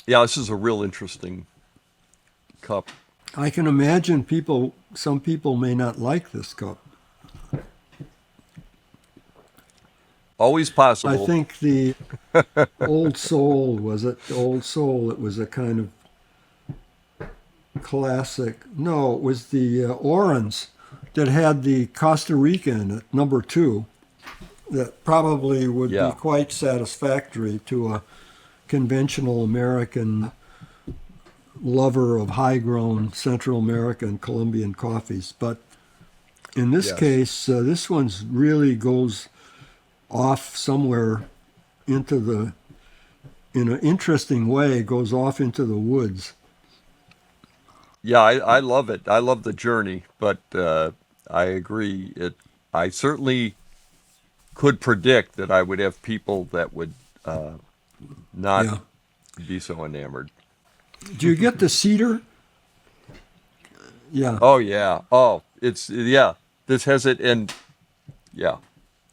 Yeah, this is a real interesting cup. I can imagine some people may not like this cup. Always possible. I think the Old Soul, was it? The Old Soul, it was a kind of classic. No, it was the Orange that had the Costa Rican at number 2. That probably would be quite satisfactory to a conventional American lover of high-grown Central American Colombian coffees. But in this case, this one's really goes off somewhere in an interesting way, goes off into the woods. Yeah, I love it. I love the journey, but I agree. I certainly could predict that I would have people that would not be so enamored. Do you get the cedar? Yeah. Oh yeah. Oh, this has it, and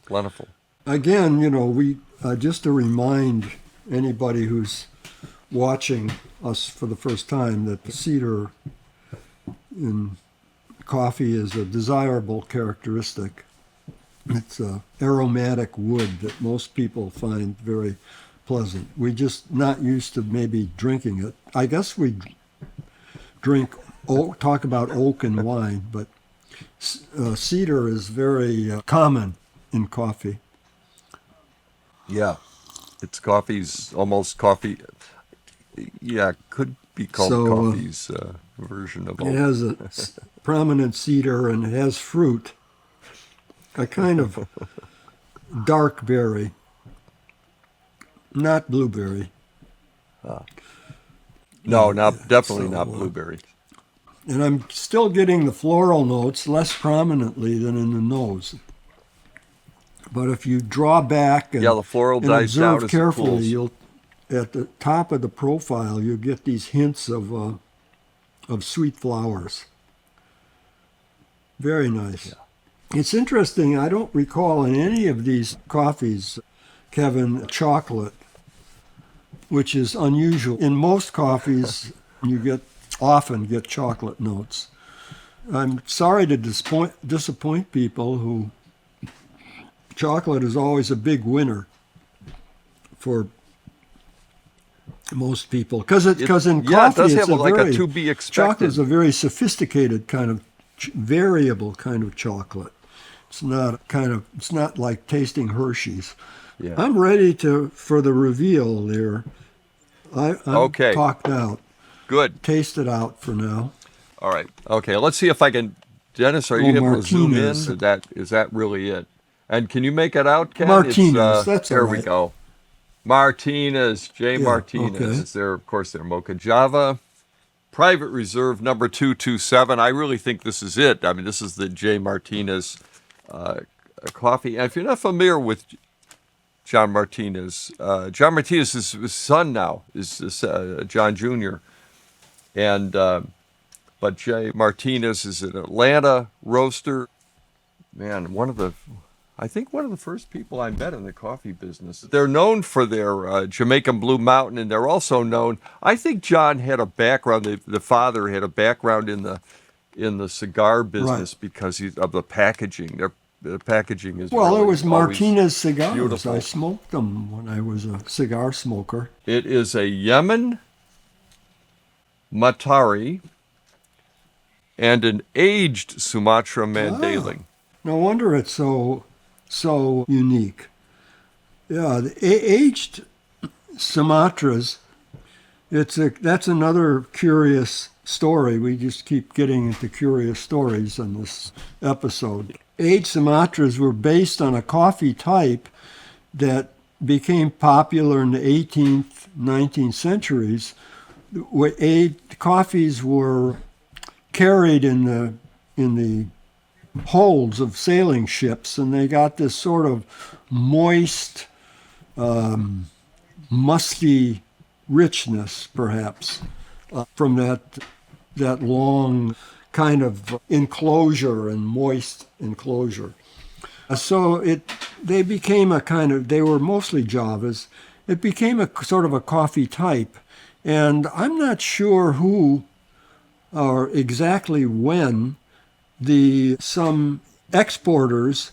plentiful. Again, we just to remind anybody who's watching us for the first time that the cedar in coffee is a desirable characteristic. It's a aromatic wood that most people find very pleasant. We're just not used to maybe drinking it. I guess we talk about oak and wine, but cedar is very common in coffee. Yeah, it's coffee's almost coffee. Yeah, could be called coffee's version of oak. It has a prominent cedar and it has fruit, a kind of dark berry, not blueberry. No, definitely not blueberry. And I'm still getting the floral notes less prominently than in the nose. But if you draw back and, the floral dies down observe as it carefully, cools. you'll at the top of the profile you'll get these hints of sweet flowers. Very nice. Yeah. It's interesting. I don't recall in any of these coffees, Kevin, chocolate, which is unusual. In most coffees, you often get chocolate notes. I'm sorry to disappoint people who chocolate is always a big winner for most people because in coffee it does it's have a to be expected. Chocolate is a very sophisticated kind of variable kind of chocolate. It's not like tasting Hershey's. Yeah. I'm ready for the reveal there. I'm Okay. talked out. Good. Taste it out for now. All right. Okay. Let's see if I can. Dennis, are Oh, you able to zoom in? Martinez. Is that really it? And can you make it out, Ken? It's Martinez, that's all there we right. go. Martinez, J. Yeah, Martinez. okay. It's there, of course, their Mocha Java. Private Reserve number 227. I really think this is it. I mean, this is the J. Martinez coffee. And if you're not familiar with John Martinez is his son now, is John Jr. And but J. Martinez is an Atlanta roaster. Man, I think one of the first people I met in the coffee business. They're known for their Jamaican Blue Mountain, and they're also known. I think John had a background. The father had a background in the cigar business Right. because of the packaging. The packaging is Well, it really was always Martinez cigars. beautiful. I smoked them when I was a cigar smoker. It is a Yemen Matari and an aged Sumatra Mandailing. No wonder it's so unique. Yeah, the aged Sumatras. That's another curious story. We just keep getting into curious stories in this episode. Aged Sumatras were based on a coffee type that became popular in the 18th, 19th centuries. Aged coffees were carried in the holds of sailing ships, and they got this sort of moist, musty richness, perhaps, from that long kind of enclosure and moist enclosure. They became they were mostly Javas. It became a sort of a coffee type, and I'm not sure who or exactly when some exporters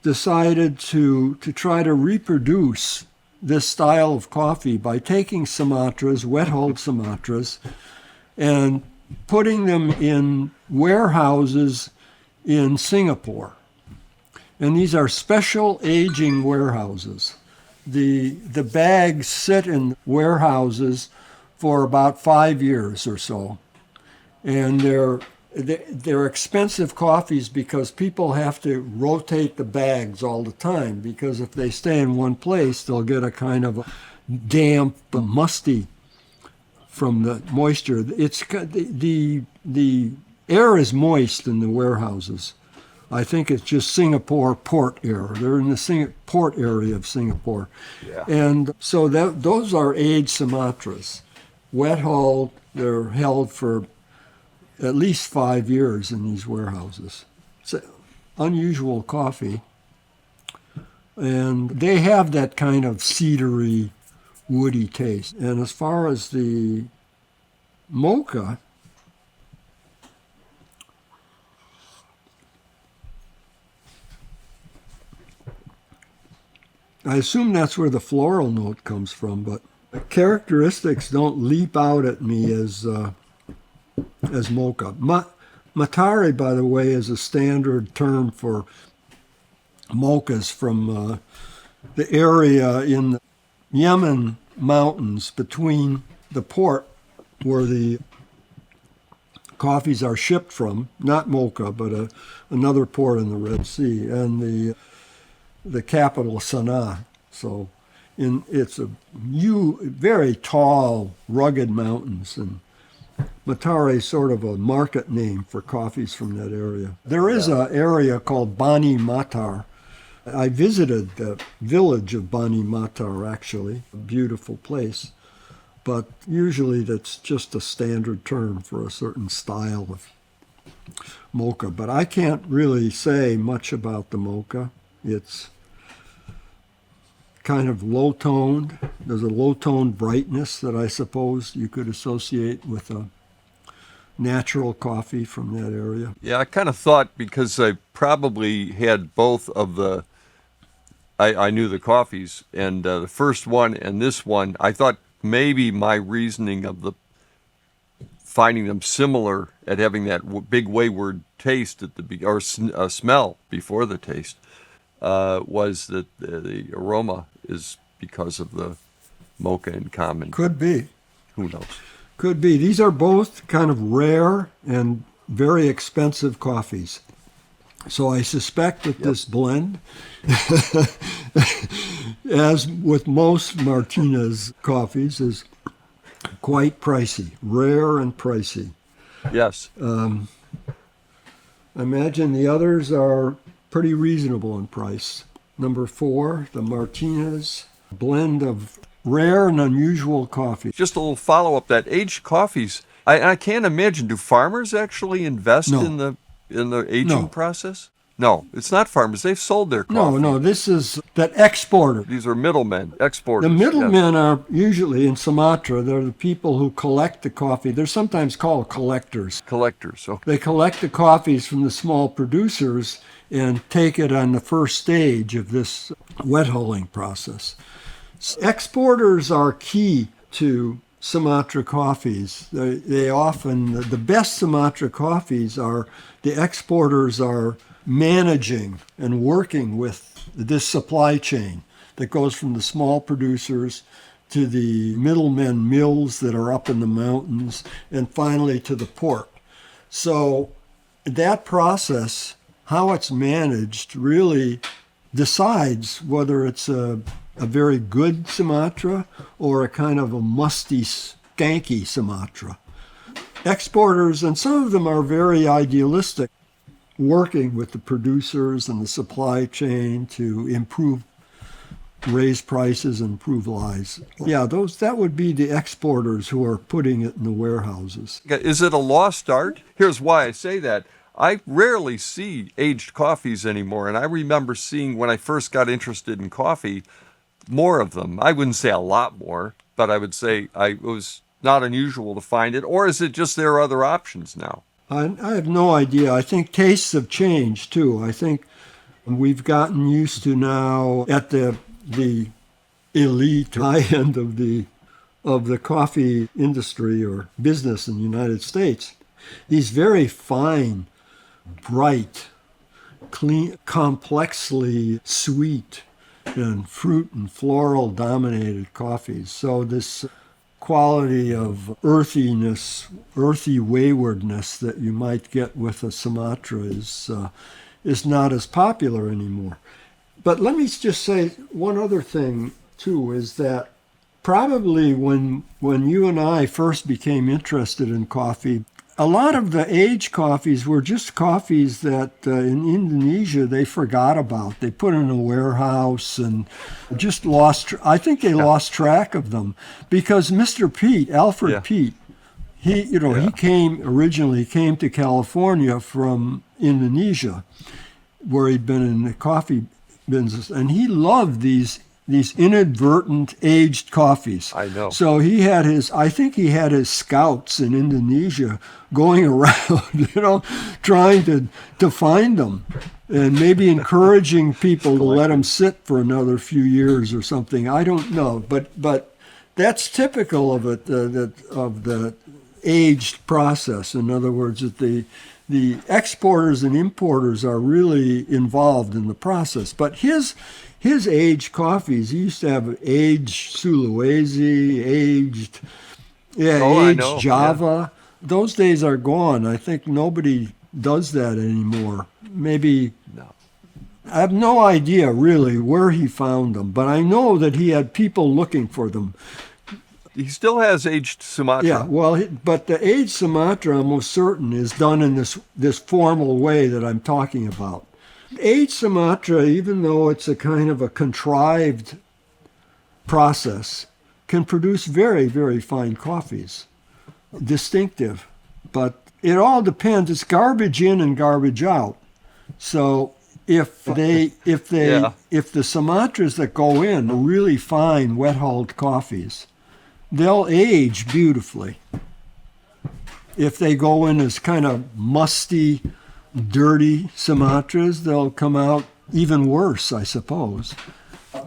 decided to try to reproduce this style of coffee by taking Sumatras, wet-hulled Sumatras, and putting them in warehouses in Singapore. And these are special aging warehouses. The bags sit in warehouses for about 5 years or so. And they're expensive coffees because people have to rotate the bags all the time, because if they stay in one place, they'll get a kind of damp, musty from the moisture. The air is moist in the warehouses. I think it's just Singapore port air. They're in the port area of Singapore. Yeah. And so those are aged Sumatras. Wet hulled, they're held for at least 5 years in these warehouses. It's an unusual coffee. And they have that kind of cedary, woody taste. And as far as the mocha, I assume that's where the floral note comes from, but the characteristics don't leap out at me as mocha. Matari, by the way, is a standard term for mochas from the area in the Yemen mountains between the port where the coffees are shipped from, not Mocha, but another port in the Red Sea, and the capital, Sana'a. So it's very tall, rugged mountains, and Matari is sort of a market name for coffees from that area. There is an area called Bani Matar. I visited the village of Bani Matar, actually, a beautiful place, but usually that's just a standard term for a certain style of mocha. But I can't really say much about the mocha. It's kind of low-toned. There's a low-toned brightness that I suppose you could associate with a natural coffee from that area. Yeah, I kind of thought, because I probably had both of I knew the coffees, and the first one and this one, I thought maybe my reasoning of finding them similar at having that big wayward taste at the or smell before the taste was that the aroma is because of the mocha in common. Could be. Who knows? Could be. These are both kind of rare and very expensive coffees. So I suspect that this blend, as with most Martinez coffees, is quite pricey, rare and pricey. Yes. I imagine the others are pretty reasonable in price. Number 4, the Martinez blend of rare and unusual coffee. Just a little follow-up, that aged coffees, I can't imagine, do farmers actually invest No. in the aging No. process? No, it's not farmers. They've sold their coffee. No, this is that exporter. These are middlemen, exporters. The yes. middlemen are usually in Sumatra. They're the people who collect the coffee. They're sometimes called collectors. Collectors. So They collect the coffees from the small producers and take it on the first stage of this wet hulling process. Exporters are key to Sumatra coffees. They often, the best Sumatra coffees are, the exporters are managing and working with this supply chain that goes from the small producers to the middlemen mills that are up in the mountains and finally to the port. So that process, how it's managed, really decides whether it's a very good Sumatra or a kind of a musty, skanky Sumatra. Exporters, and some of them are very idealistic, working with the producers and the supply chain to raise prices and improve lives. Yeah, that would be the exporters who are putting it in the warehouses. is it a lost art? Here's why I say that. I rarely see aged coffees anymore, and I remember seeing when I first got interested in coffee, more of them. I wouldn't say a lot more, but I would say it was not unusual to find it. Or is it just there are other options now? I have no idea. I think tastes have changed too. I think we've gotten used to now at the elite high end of the coffee industry or business in the United States, these very fine, bright, clean, complexly sweet and fruit and floral dominated coffees. So this quality of earthiness, earthy waywardness that you might get with a Sumatra is not as popular anymore. But let me just say one other thing too, is that probably when you and I first became interested in coffee, a lot of the aged coffees were just coffees that in Indonesia they forgot about. They put in a warehouse and just lost. I think they lost track of them because Mr. Pete, Alfred Pete, he originally came to California from Indonesia, where he'd been in the coffee business, and he loved these inadvertent aged coffees. I know. So I think he had his scouts in Indonesia going around, trying to find them and maybe encouraging people to let them sit for another few years or something. I don't know, but that's typical of it, of the aged process. In other words, that the exporters and importers are really involved in the process. But his aged coffees, he used to have aged Sulawesi, aged Java. Yeah. Those days are gone. I think nobody does that anymore. Maybe, no. I have no idea really where he found them, but I know that he had people looking for them. He still has aged Sumatra. Yeah, well, but the aged Sumatra, I'm most certain, is done in this formal way that I'm talking about. Aged Sumatra, even though it's a kind of a contrived process, can produce very, very fine coffees, distinctive. But it all depends. It's garbage in and garbage out. So if the Sumatras that go in are really fine, wet-hulled coffees, they'll age beautifully. If they go in as kind of musty, dirty Sumatras, they'll come out even worse, I suppose.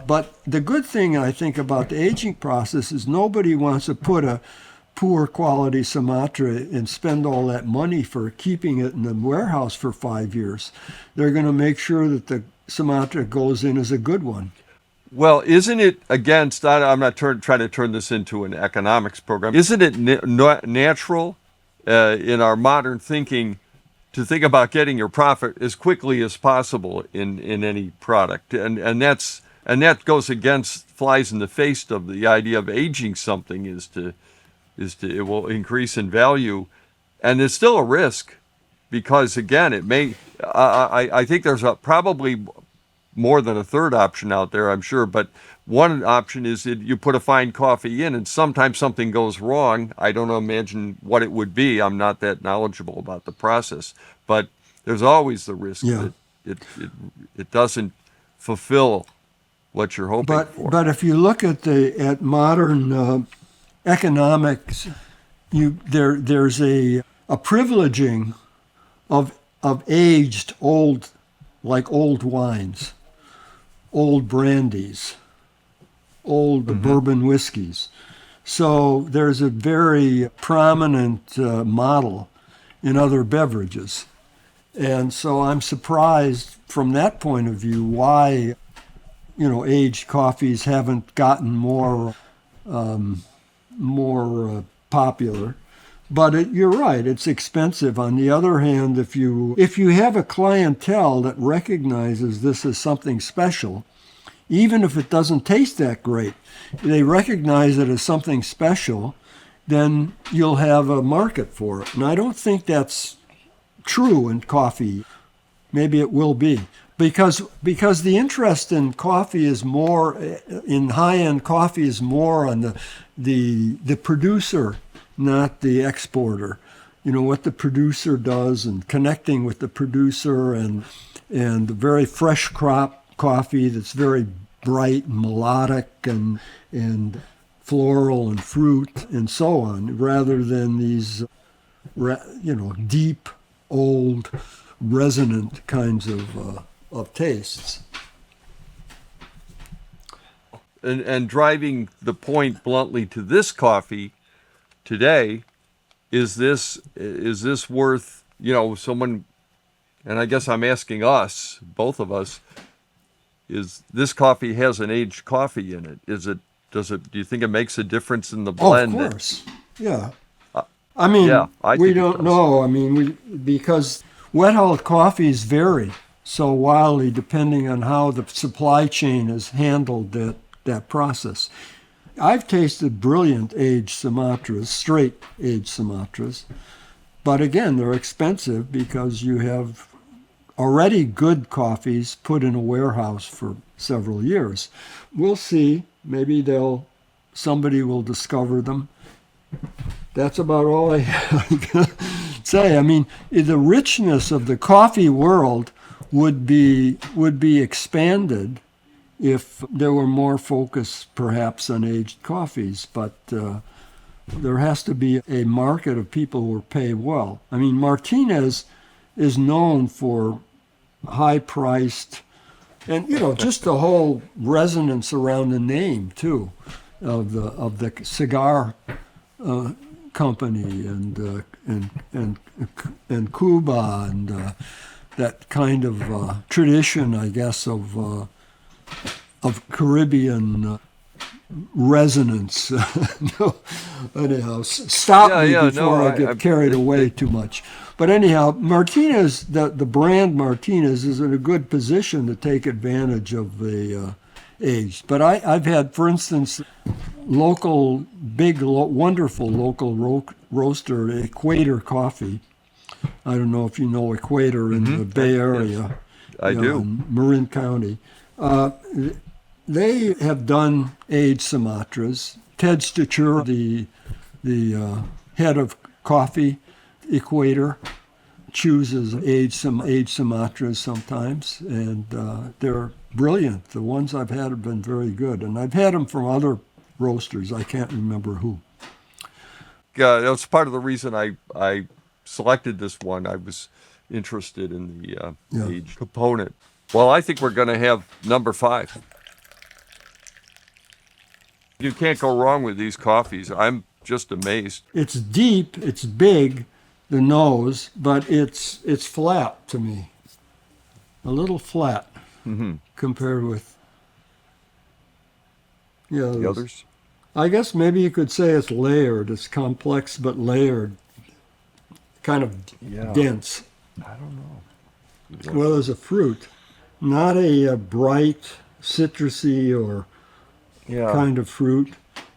But the good thing, I think, about the aging process is nobody wants to put a poor quality Sumatra and spend all that money for keeping it in the warehouse for 5 years. They're going to make sure that Sumatra goes in as a good one. Well, isn't it against? I'm not trying to turn this into an economics program. Isn't it natural in our modern thinking to think about getting your profit as quickly as possible in any product, and that goes against, flies in the face of the idea of aging something it will increase in value, and there's still a risk because again it may. I think there's probably more than a third option out there, I'm sure. But one option is that you put a fine coffee in, and sometimes something goes wrong. I don't imagine what it would be. I'm not that knowledgeable about the process, but there's always the risk Yeah. that it doesn't fulfill what you're hoping for. But if you look at modern economics, there's a privileging of aged old, like old wines, old brandies, old bourbon whiskeys. So there's a very prominent model in other beverages. And so I'm surprised from that point of view why, aged coffees haven't gotten more popular. But you're right, it's expensive. On the other hand, if you have a clientele that recognizes this as something special, even if it doesn't taste that great, they recognize it as something special, then you'll have a market for it. And I don't think that's true in coffee. Maybe it will be. Because the interest in coffee is more, in high-end coffee is more on the producer, not the exporter. What the producer does and connecting with the producer and the very fresh crop coffee that's very bright and melodic and floral and fruit and so on, rather than these, deep, old, resonant kinds of tastes. And driving the point bluntly to this coffee today, is this worth, someone, and I guess I'm asking us, both of us, is this coffee has an aged coffee in it? Do you think it makes a difference in the blend? Oh, of course. Yeah. I we think don't know. Because wet hulled coffees vary so wildly depending on how the supply chain has handled that process. I've tasted brilliant aged Sumatras, straight aged Sumatras, but again, they're expensive because you have already good coffees put in a warehouse for several years. We'll see. Maybe somebody will discover them. That's about all I have to say. The richness of the coffee world would be expanded if there were more focus perhaps on aged coffees, but there has to be a market of people who are paid well. Martinez is known for high-priced, and just the whole resonance around the name too, of the cigar company and Cuba and that kind of tradition, I guess, of Caribbean resonance. No, anyhow, stop me before I get carried away too much. But anyhow, Martinez, the brand Martinez, is in a good position to take advantage of the age. But I've had, for instance, wonderful local roaster, Equator Coffee. I don't know if you know Equator in the Bay Area. I do. In Marin County. They have done aged Sumatras. Ted Stachura, the head of coffee, Equator, chooses aged Sumatras sometimes, and they're brilliant. The ones I've had have been very good, and I've had them from other roasters. I can't remember who. Yeah, that's part of the reason I selected this one. I was interested in the age component. Well, I think we're going to have number 5. You can't go wrong with these coffees. I'm just amazed. It's deep, it's big, the nose, but it's flat to me. A little flat. compared with yeah, The those- others? I guess maybe you could say it's layered. It's complex but layered, kind of Yeah. dense. I don't know. Well, as a fruit, not a bright, citrusy or Yeah. kind of fruit,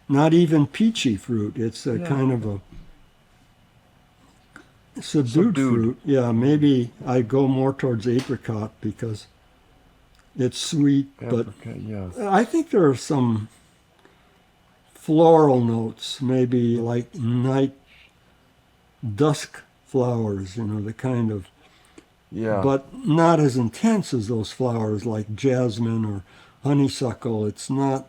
not even peachy fruit. It's a Yeah. kind of a subdued Subdued. fruit. Yeah, maybe I go more towards apricot because it's sweet, but Apricot, yeah. I think there are some floral notes, maybe like night dusk flowers, the kind of, Yeah. but not as intense as those flowers like jasmine or honeysuckle. It's not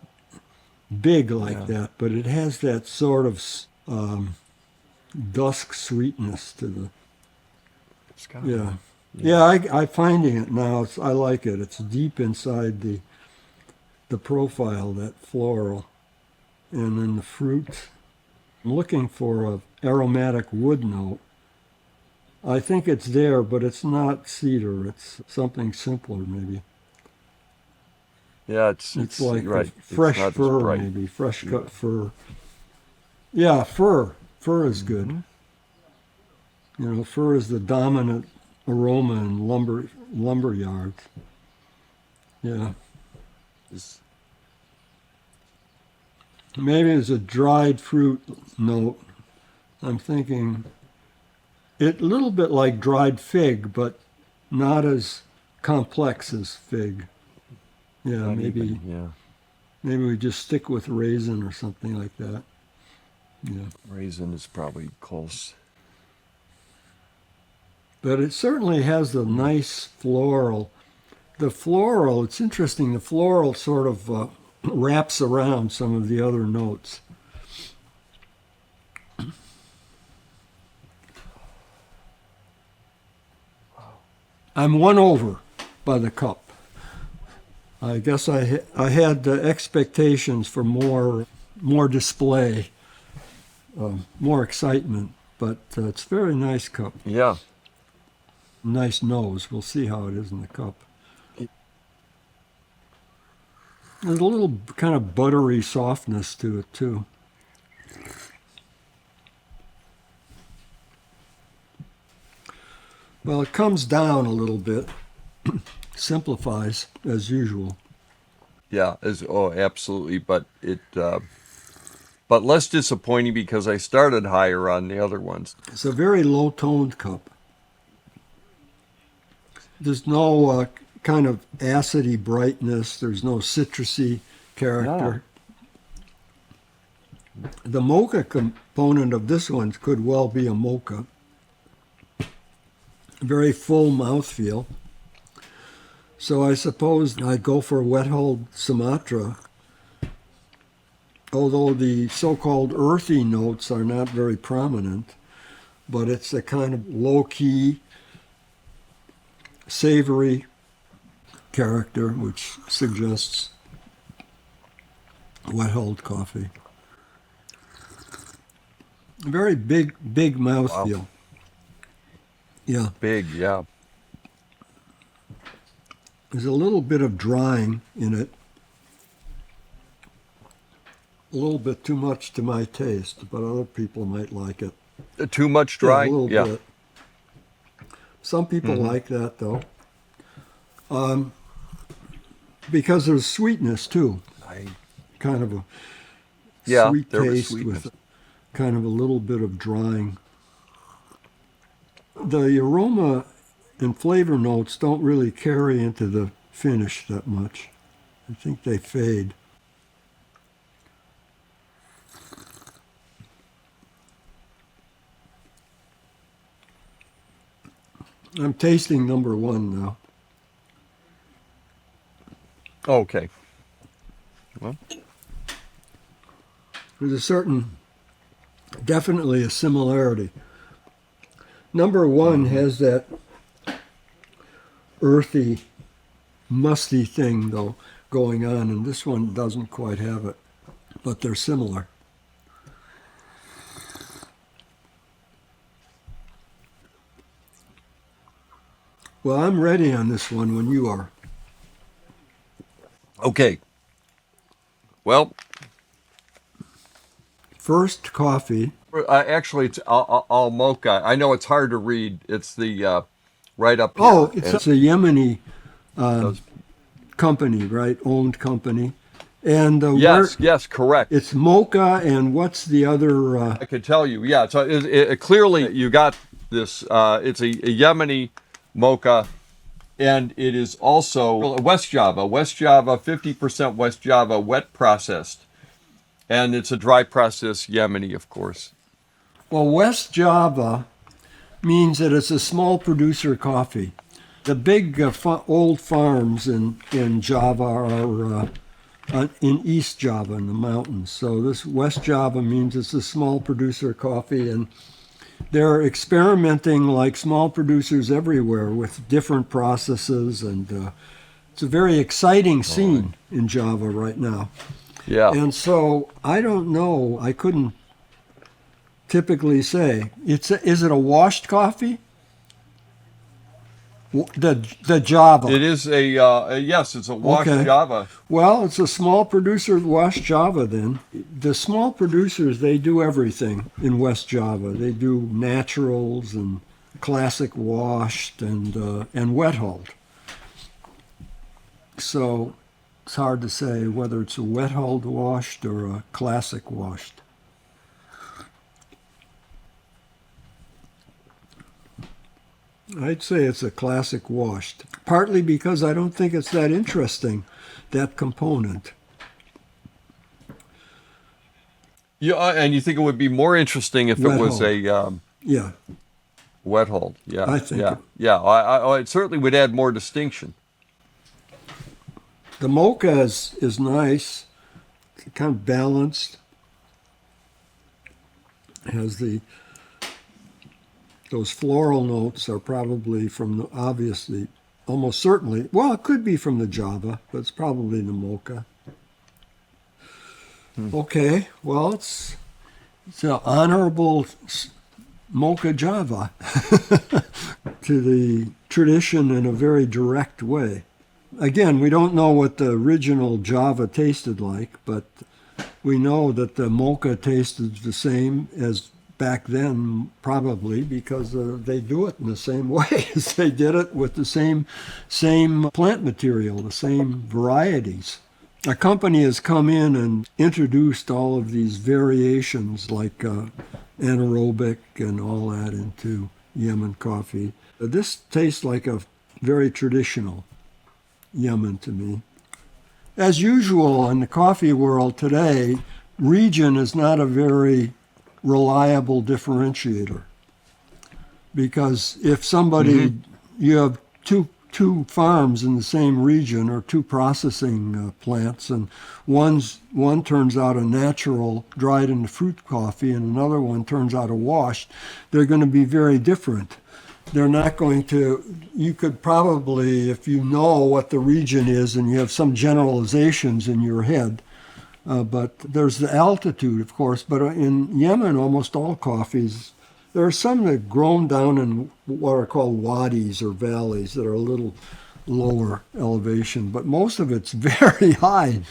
big like Yeah. that, but it has that sort of dusk sweetness to the, It's got yeah. Yeah, I'm finding it now. I like it. It's deep inside the profile, that floral. And then the fruit, I'm looking for a aromatic wood note. I think it's there, but it's not cedar. It's something simpler, maybe. Yeah, It's like you're right. a fresh It's not as fur, bright. maybe. Fresh cut fur. Yeah, fur. Fur is good. Fur is the dominant aroma in lumber yards. Yeah. It's- Maybe it's a dried fruit note. I'm thinking it a little bit like dried fig, but not as complex as fig. Yeah, not maybe even, yeah. maybe we just stick with raisin or something like that. Yeah. Raisin is probably close. But it certainly has the nice floral. The floral, it's interesting, the floral sort of wraps around some of the other notes. I'm won over by the cup. I guess I had expectations for more display, more excitement, but it's a very nice cup. Yeah. Nice nose. We'll see how it is in the cup. There's a little kind of buttery softness to it, too. Well, it comes down a little bit, simplifies as usual. Yeah. Absolutely. But but less disappointing because I started higher on the other ones. It's a very low-toned cup. There's no kind of acidy brightness. There's no citrusy character. The mocha component of this one could well be a mocha. Very full mouthfeel. So I suppose I'd go for wet-hulled Sumatra, although the so-called earthy notes are not very prominent, but it's a kind of low-key, savory character, which suggests wet-hulled coffee. Very big mouthfeel. Wow. Yeah. Big, yeah. There's a little bit of drying in it. A little bit too much to my taste, but other people might like it. Too much dry? Yeah, a little Yeah. bit. Some people like that, though. Because there's sweetness, too. Kind of a sweet there was taste sweetness. with kind of a little bit of drying. The aroma and flavor notes don't really carry into the finish that much. I think they fade. I'm tasting number one now. Okay. Well, There's definitely a similarity. Number one has that earthy, musty thing, though, going on, and this one doesn't quite have it, but they're similar. Well, I'm ready on this one when you are. Okay. Well, First coffee. actually, it's Al-Mokha. I know it's hard to read. It's the right up here. Oh, it's a Yemeni Those- company, right? Owned company. And where yes, yes, correct. it's Mocha, and what's the other? I could tell you. Yeah, so clearly you got this. It's a Yemeni mocha, and it is also West Java. West Java, 50% West Java, wet processed, and it's a dry process Yemeni, of course. Well, West Java means that it's a small producer coffee. The big old farms in Java are in East Java in the mountains. So this West Java means it's a small producer coffee, and they're experimenting like small producers everywhere with different processes, and it's a very exciting scene in Java right now. Yeah. And so I don't know, I couldn't typically say. Is it a washed coffee? The Java. It is yes, it's a washed Okay. Java. Well, it's a small producer of West Java then. The small producers, they do everything in West Java. They do naturals and classic washed and wet hulled. So it's hard to say whether it's a wet hulled washed or a classic washed. I'd say it's a classic washed, partly because I don't think it's that interesting, that component. Yeah, and you think it would be more interesting if Wet it was hulled. a Yeah, wet hold? Yeah, I think yeah, it- yeah. It certainly would add more distinction. the mocha is nice, kind of balanced. It has those floral notes are probably from the, obviously, almost certainly, well, it could be from the Java, but it's probably the mocha. Okay, well, it's an honorable Mocha Java to the tradition in a very direct way. Again, we don't know what the original Java tasted like, but we know that the mocha tasted the same as back then, probably because they do it in the same way as they did it with the same plant material, the same varieties. A company has come in and introduced all of these variations like anaerobic and all that into Yemen coffee. This tastes like a very traditional Yemen to me. As usual in the coffee world today, region is not a very reliable differentiator, because if somebody you have two farms in the same region or two processing plants, and one turns out a natural dried into fruit coffee and another one turns out a washed, they're going to be very different. They're not going to, you could probably, if you know what the region is and you have some generalizations in your head, but there's the altitude, of course. But in Yemen, almost all coffees, there are some that are grown down in what are called wadis or valleys that are a little lower elevation. But most of it's very high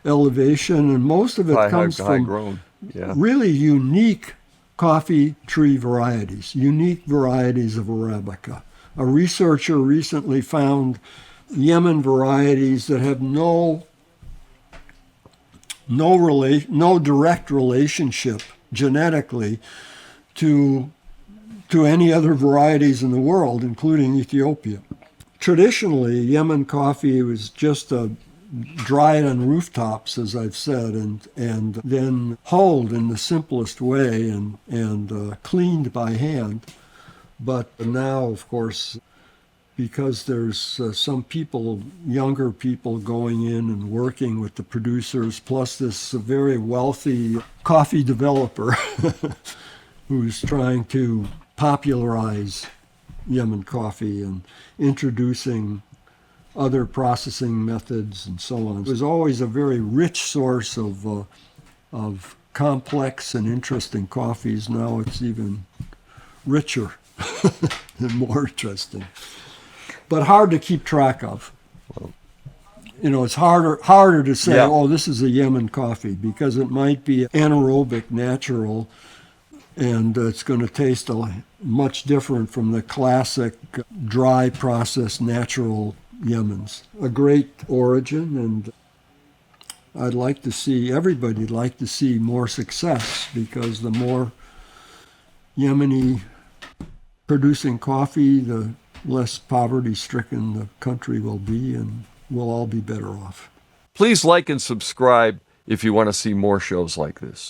elevation, and most of it comes high from grown. Yeah. really unique coffee tree varieties, unique varieties of Arabica. A researcher recently found Yemen varieties that have no direct relationship genetically to any other varieties in the world, including Ethiopia. Traditionally, Yemen coffee was just dried on rooftops, as I've said, and then hulled in the simplest way and cleaned by hand. But now, of course, because there's some people, younger people going in and working with the producers, plus this very wealthy coffee developer who's trying to popularize Yemen coffee and introducing other processing methods and so on. It was always a very rich source of complex and interesting coffees. Now it's even richer and more interesting, but hard to keep track of. it's harder to say, Yeah. oh, this is a Yemen coffee, because it might be anaerobic, natural, and it's going to taste much different from the classic dry processed natural Yemens. A great origin, and everybody'd like to see more success, because the more Yemeni producing coffee, the less poverty-stricken the country will be, and we'll all be better off. Please like and subscribe if you want to see more shows like this.